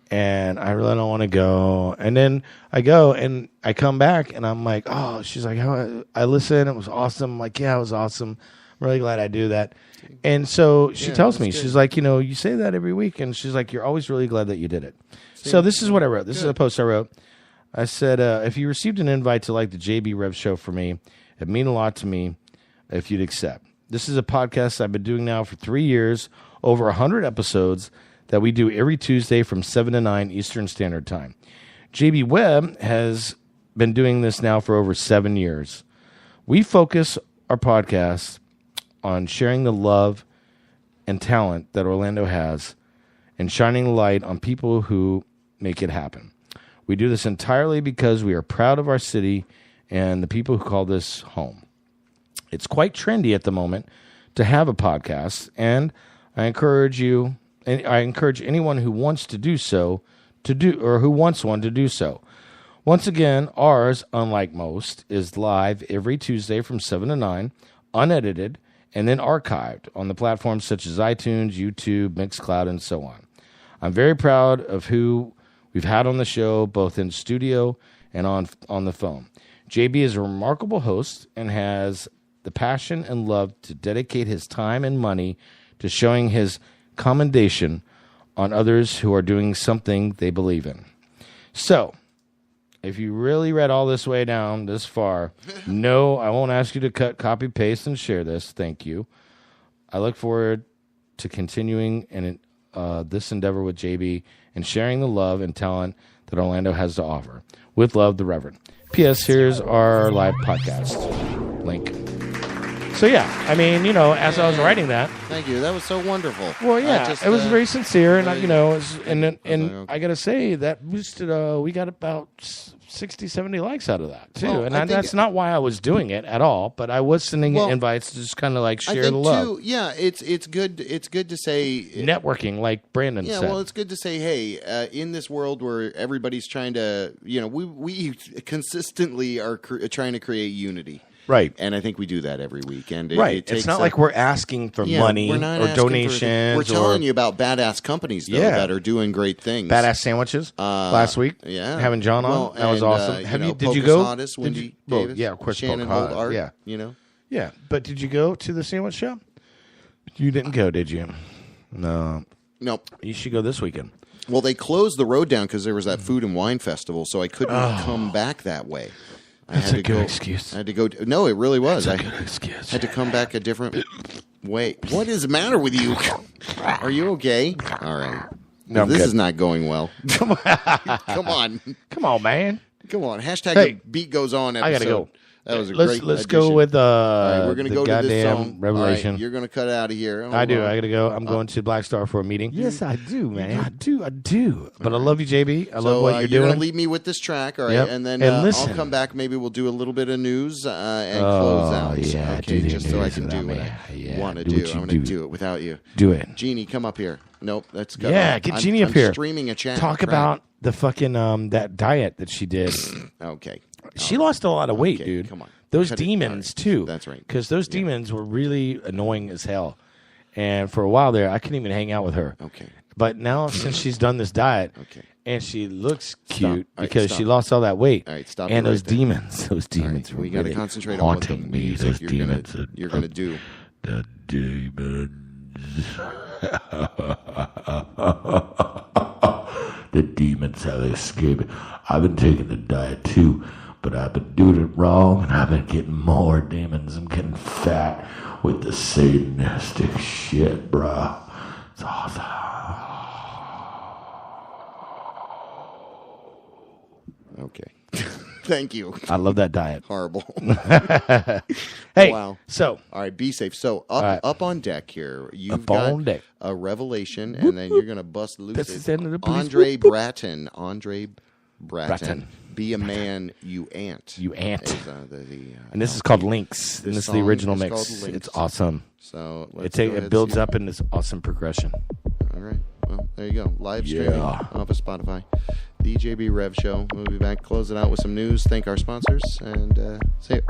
And I really don't want to go. And then I go and I come back and I'm like, oh, she's like, I listened. It was awesome. I'm like, yeah, it was awesome. I'm really glad I do that. And so she tells me, she's like, you say that every week. And she's like, you're always really glad that you did it. So this is what I wrote. This is a post I wrote. I said, if you received an invite to like the JB Rev show for me, it'd mean a lot to me if you'd accept. This is a podcast I've been doing now for 3 years, over 100 episodes, that we do every Tuesday from 7 to 9 Eastern Standard Time. JB Webb has been doing this now for over 7 years. We focus our podcast on sharing the love and talent that Orlando has and shining a light on people who make it happen. We do this entirely because we are proud of our city and the people who call this home. It's quite trendy at the moment to have a podcast, and I encourage anyone who wants to do so who wants one to do so. Once again, ours, unlike most, is live every Tuesday from 7 to 9, unedited, and then archived on the platforms such as iTunes, YouTube, Mixcloud, and so on. I'm very proud of who we've had on the show, both in studio and on the phone. JB is a remarkable host and has the passion and love to dedicate his time and money to showing his commendation on others who are doing something they believe in. So, if you really read all this way down this far, no, I won't ask you to cut, copy, paste, and share this. Thank you. I look forward to continuing in this endeavor with JB and sharing the love and talent that Orlando has to offer. With love, the Reverend. P.S. Here's our live podcast link. So, yeah, I mean, as I was writing that. Thank you. That was so wonderful. Well, yeah, it was very sincere. And, I got to say, that boosted, we got about 60, 70 likes out of that, too. Well, and that's not why I was doing it at all. But I was sending invites to just kind of like share the love. Too, yeah, it's good to say. Networking, like Brandon said. Yeah, well, it's good to say, hey, in this world where everybody's trying to, we consistently are trying to create unity. Right. And I think we do that every week. And It's not like we're asking for money or donations. We're telling you about badass companies that are doing great things. Badass sandwiches last week. Yeah. Having John on. That was awesome. Did you go? Wendy Davis, yeah, of course. Shannon Holt Art. Yeah. Yeah. But did you go to the sandwich shop? You didn't go, did you? No. Nope. You should go this weekend. Well, they closed the road down because there was that food and wine festival, so I couldn't come back that way. That's a good excuse. I had to go. No, it really was. That's a good excuse. Had to come back a different way. What is the matter with you? Are you okay? All right. No, this is not going well. Come on. Come on, man. Come on. Hashtag beat goes on episode. I got to go. That was a great Let's go addition. with all right, we're gonna the go to this goddamn Revelation. Right, you're going to cut out of here. I do. I got to go. I'm going to Black Star for a meeting. Yes, I do, man. I do. But I love you, JB. I love what you're You're doing. going to leave me with this track, all right? Yep. And then listen. I'll come back. Maybe we'll do a little bit of news and close out. Yeah, okay, just so I can do what I want to do. I'm going to do it without you. Do it. Jeannie, come up here. Nope, that's good. Yeah, get Jeannie up here. I'm streaming a chat. Talk about the fucking that diet that she did. Okay. She lost a lot of weight, dude. Come on. Those demons, too. That's right. Because those demons were really annoying as hell. And for a while there, I couldn't even hang out with her. Okay. But now, since she's done this diet, and she looks cute because she lost all that weight. All right, stop. And right those there. demons were we got to really concentrate on what the haunting me. music Those demons. you're going to do. The demons. The demons have escaped. I've been taking the diet too, but I've been doing it wrong, and I've been getting more demons. I'm getting fat with the satanistic shit, bruh. It's awesome. Okay. Thank you. I love that diet. Horrible. Hey, wow. So, all right, be safe. So up on deck here, you've up got on deck. A revelation, and then you're going to bust loose. This is the end of the police. Andre Bratton. Be a man, you ant. You ant. Is, and this is called Links. And this is the original mix. It's awesome. So it builds up in this awesome progression. All right. Well, there you go. Live streaming off of Spotify. The JB Rev Show. We'll be back. Close it out with some news. Thank our sponsors. And see you.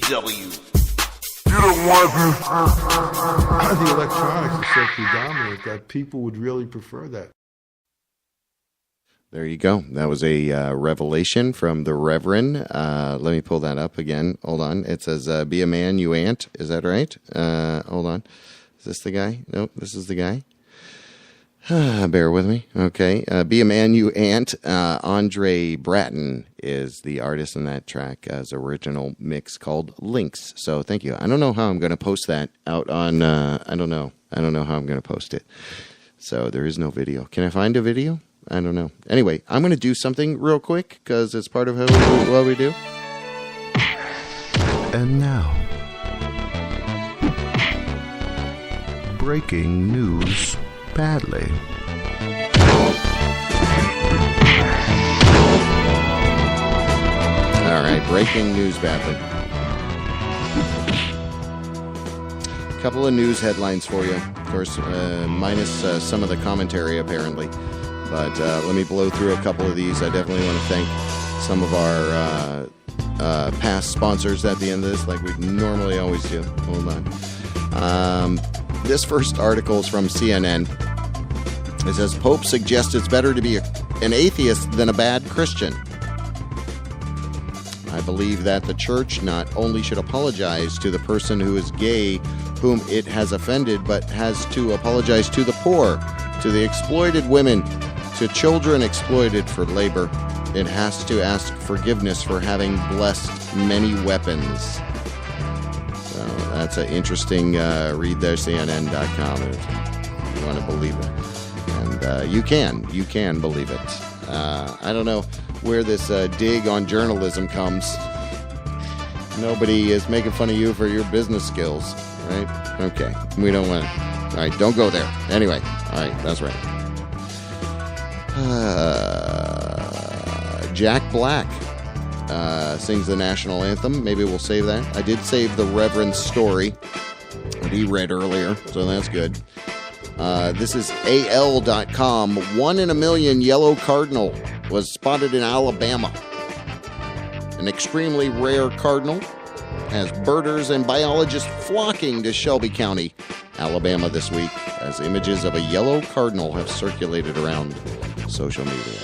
WJBW. You don't want this. The electronics is so predominant that people would really prefer that. There you go. That was a revelation from the Reverend. Let me pull that up again. Hold on. It says, be a man, you ant. Is that right? Hold on. Is this the guy? Nope, this is the guy. Bear with me. Okay. Be a Man, You Ant. Andre Bratton is the artist in that track as original mix called Links. So thank you. I don't know how I'm going to post that out on, I don't know how I'm going to post it. So there is no video. Can I find a video? I don't know. Anyway, I'm going to do something real quick because it's part of what we do. And now, breaking news badly. All right, breaking news badly. A couple of news headlines for you. Of course, minus some of the commentary, apparently. But let me blow through a couple of these. I definitely want to thank some of our past sponsors at the end of this, like we normally always do. Hold on. This first article is from CNN. It says, Pope suggests it's better to be an atheist than a bad Christian. I believe that the church not only should apologize to the person who is gay, whom it has offended, but has to apologize to the poor, to the exploited women, to children exploited for labor. It has to ask forgiveness for having blessed many weapons. So that's an interesting read there, CNN.com, if you want to believe it. And you can believe it. I don't know where this dig on journalism comes. Nobody is making fun of you for your business skills, right? Okay, we don't want to. All right, don't go there. Anyway, all right, that's right. Jack Black sings the national anthem. Maybe we'll save that. I did save the Reverend's story that he read earlier, so that's good. This is AL.com. 1 in a million yellow cardinal was spotted in Alabama. An extremely rare cardinal has birders and biologists flocking to Shelby County, Alabama this week, as images of a yellow cardinal have circulated around social media.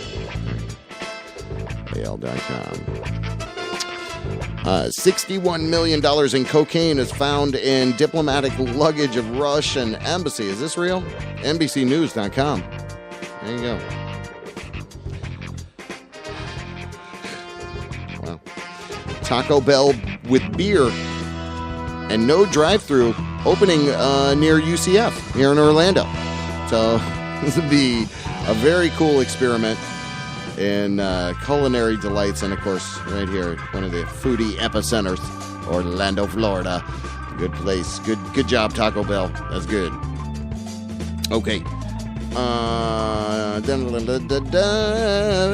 AL.com. $61 million in cocaine is found in diplomatic luggage of Russian embassy. Is this real? NBCnews.com. There you go. Wow. Taco Bell with beer and no drive-thru opening near UCF here in Orlando. So this would be a very cool experiment in culinary delights, and of course right here at one of the foodie epicenters, Orlando, Florida. Good place. Good job, Taco Bell. That's good. Okay.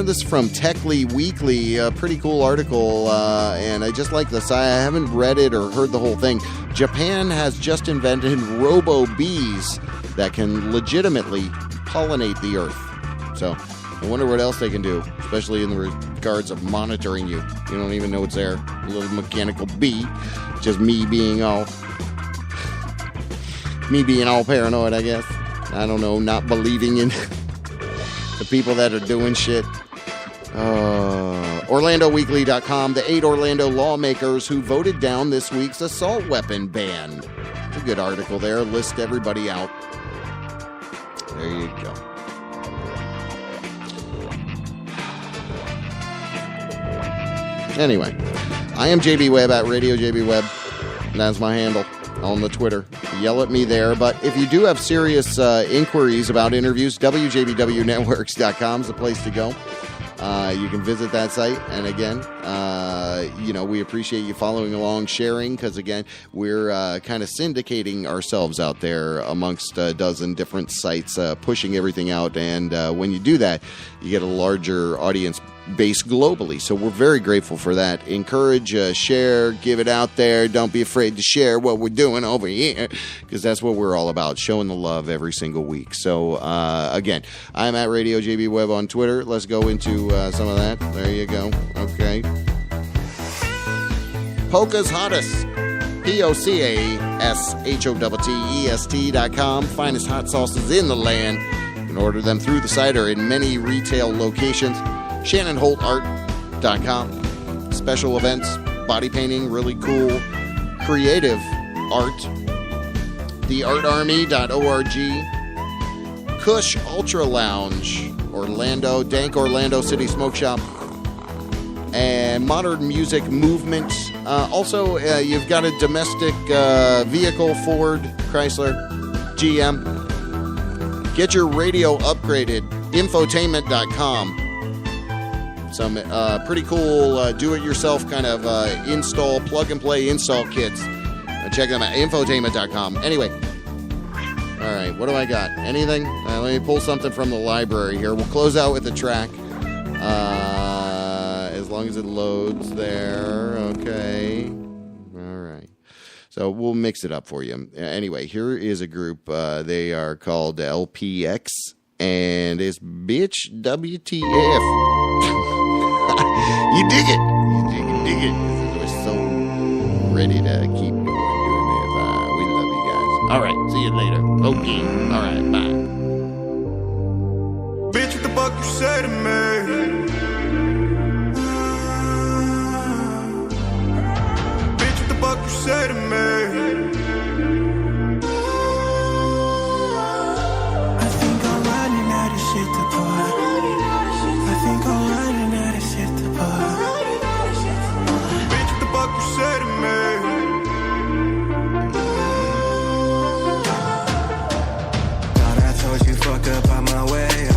This is from Techly Weekly. A pretty cool article, and I just like this. I haven't read it or heard the whole thing. Japan has just invented robo-bees that can legitimately pollinate the earth. So I wonder what else they can do, especially in the regards of monitoring you. You don't even know it's there. A little mechanical bee. Just me being all paranoid, I guess. I don't know, not believing in the people that are doing shit. OrlandoWeekly.com. The 8 Orlando lawmakers who voted down this week's assault weapon ban. It's a good article there. List everybody out. There you go. Anyway, I am JB Webb at Radio JB Webb. That's my handle on the Twitter. Yell at me there. But if you do have serious inquiries about interviews, WJBWnetworks.com is the place to go. You can visit that site. And again, we appreciate you following along, sharing, because again, we're kind of syndicating ourselves out there amongst a dozen different sites, pushing everything out. And when you do that, you get a larger audience base globally. So we're very grateful for that. Encourage, share, give it out there. Don't be afraid to share what we're doing over here, because that's what we're all about, showing the love every single week. So again, I'm at Radio JB Webb on Twitter. Let's go into some of that. There you go. Okay. Polka's Hottest, POCASHOTTEST.com. Finest hot sauces in the land. You can order them through the site or in many retail locations. ShannonHoltArt.com. Special events, body painting, really cool, creative art. TheArtArmy.org. Kush Ultra Lounge, Orlando, Dank Orlando City Smoke Shop. And Modern Music Movement. Also, you've got a domestic vehicle, Ford, Chrysler, GM. Get your radio upgraded, infotainment.com. Some pretty cool do-it-yourself kind of install, plug-and-play install kits. Check them out, infotainment.com. Anyway, all right, what do I got? Anything? Let me pull something from the library here. We'll close out with a track. As long as it loads there. Okay. All right. So we'll mix it up for you. Anyway, here is a group. They are called LPX, and it's Bitch WTF. You dig it. You dig it. We're so ready to keep doing this. We love you guys. All right. See you later. Okay. All right. Bye. Bitch, what the fuck you say to me? Fuck you say to me? I think I'm running out of shit to pour. I think I'm running out of shit to pour. Bitch, what the fuck you say to me? Thought I told you fuck up on my way.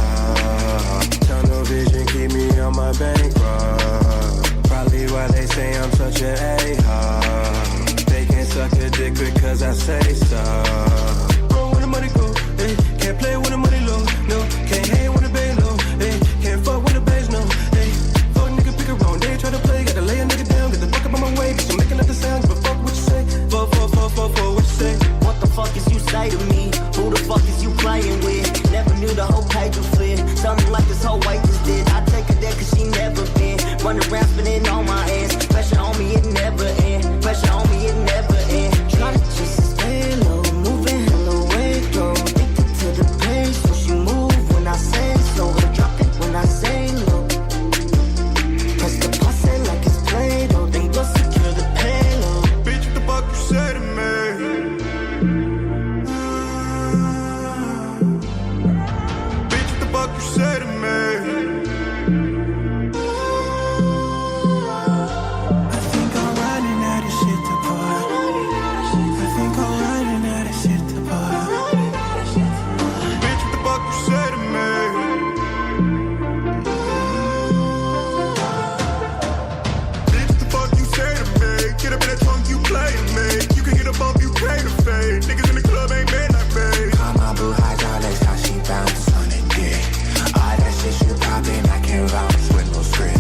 Tunnel vision keep me on my bankroll. Probably why they say I'm such an a-hole. They can't suck a dick because I say so. Go where the money go, hey. Can't play when the money low, no. Can't hang when the bay low, hey. Can't fuck when the bass no, hey. Fuck nigga pick a wrong, they try to play. Gotta lay a nigga down, get the fuck up on my way. Bitch, I'm making up the sounds, but fuck what you say. Fuck, what you say. What the fuck is you say to me? Who the fuck is you playing with? Never knew the whole page would flip. Something like this whole white just did. I take her there cause she never been. Running around spinning on my ass. Pressure on me, it never end. Pressure on me, it never end. Try to just stay low, moving hello way, go. Addicted to the pace, so she move when I say so. Drop it when I say low. Press the pussy like it's Play-Doh, then go secure the payload. Bitch, what the fuck you say to me? Bitch, what the fuck you say to me? Niggas in the club ain't mad like me. Call my boo hydraulics, how she bounce on it, yeah. All that shit she poppin', I can't vouch with no script.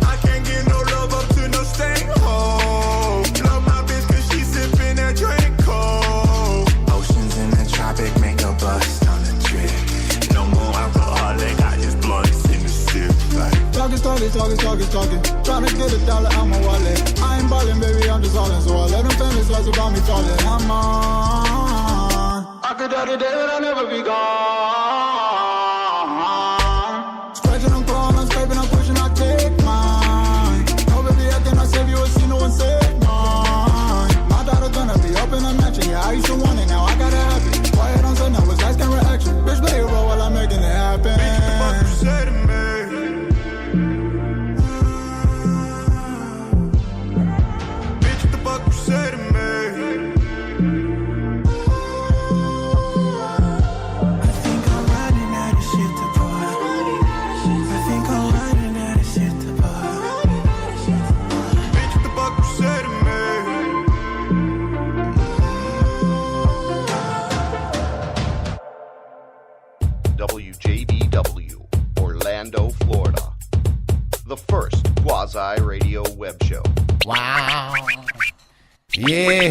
I can't get no love up to no stank hole. Love my bitch cause she sippin' that drink cold. Oceans in the tropic make a bust on the trip. No more alcoholic, I just blunts in the sip. Talking. Tryna get $1 out my wallet. I ain't ballin', baby, I'm just allin'. So I let them fantasize lies about me falling. I'm on. I could die today, but I'll never be gone. Scratching, I'm crawling, I'm scraping, I'm pushing, I take mine. No, baby, I cannot save you, I see no one save mine. My daughter gonna be up in a mansion. Yeah, I used to want it, now I gotta have it. Quiet on set, now it's asking reaction. Bitch, play a role while I'm making it happen. Bitch, what the fuck you say to me? Say to me. I think I'm running out of shit to pour. I think I'm running out of shit to pour. Bitch, what the fuck you say to me? WJBW, Orlando, Florida. The first quasi-radio web show. Wow. Yeah.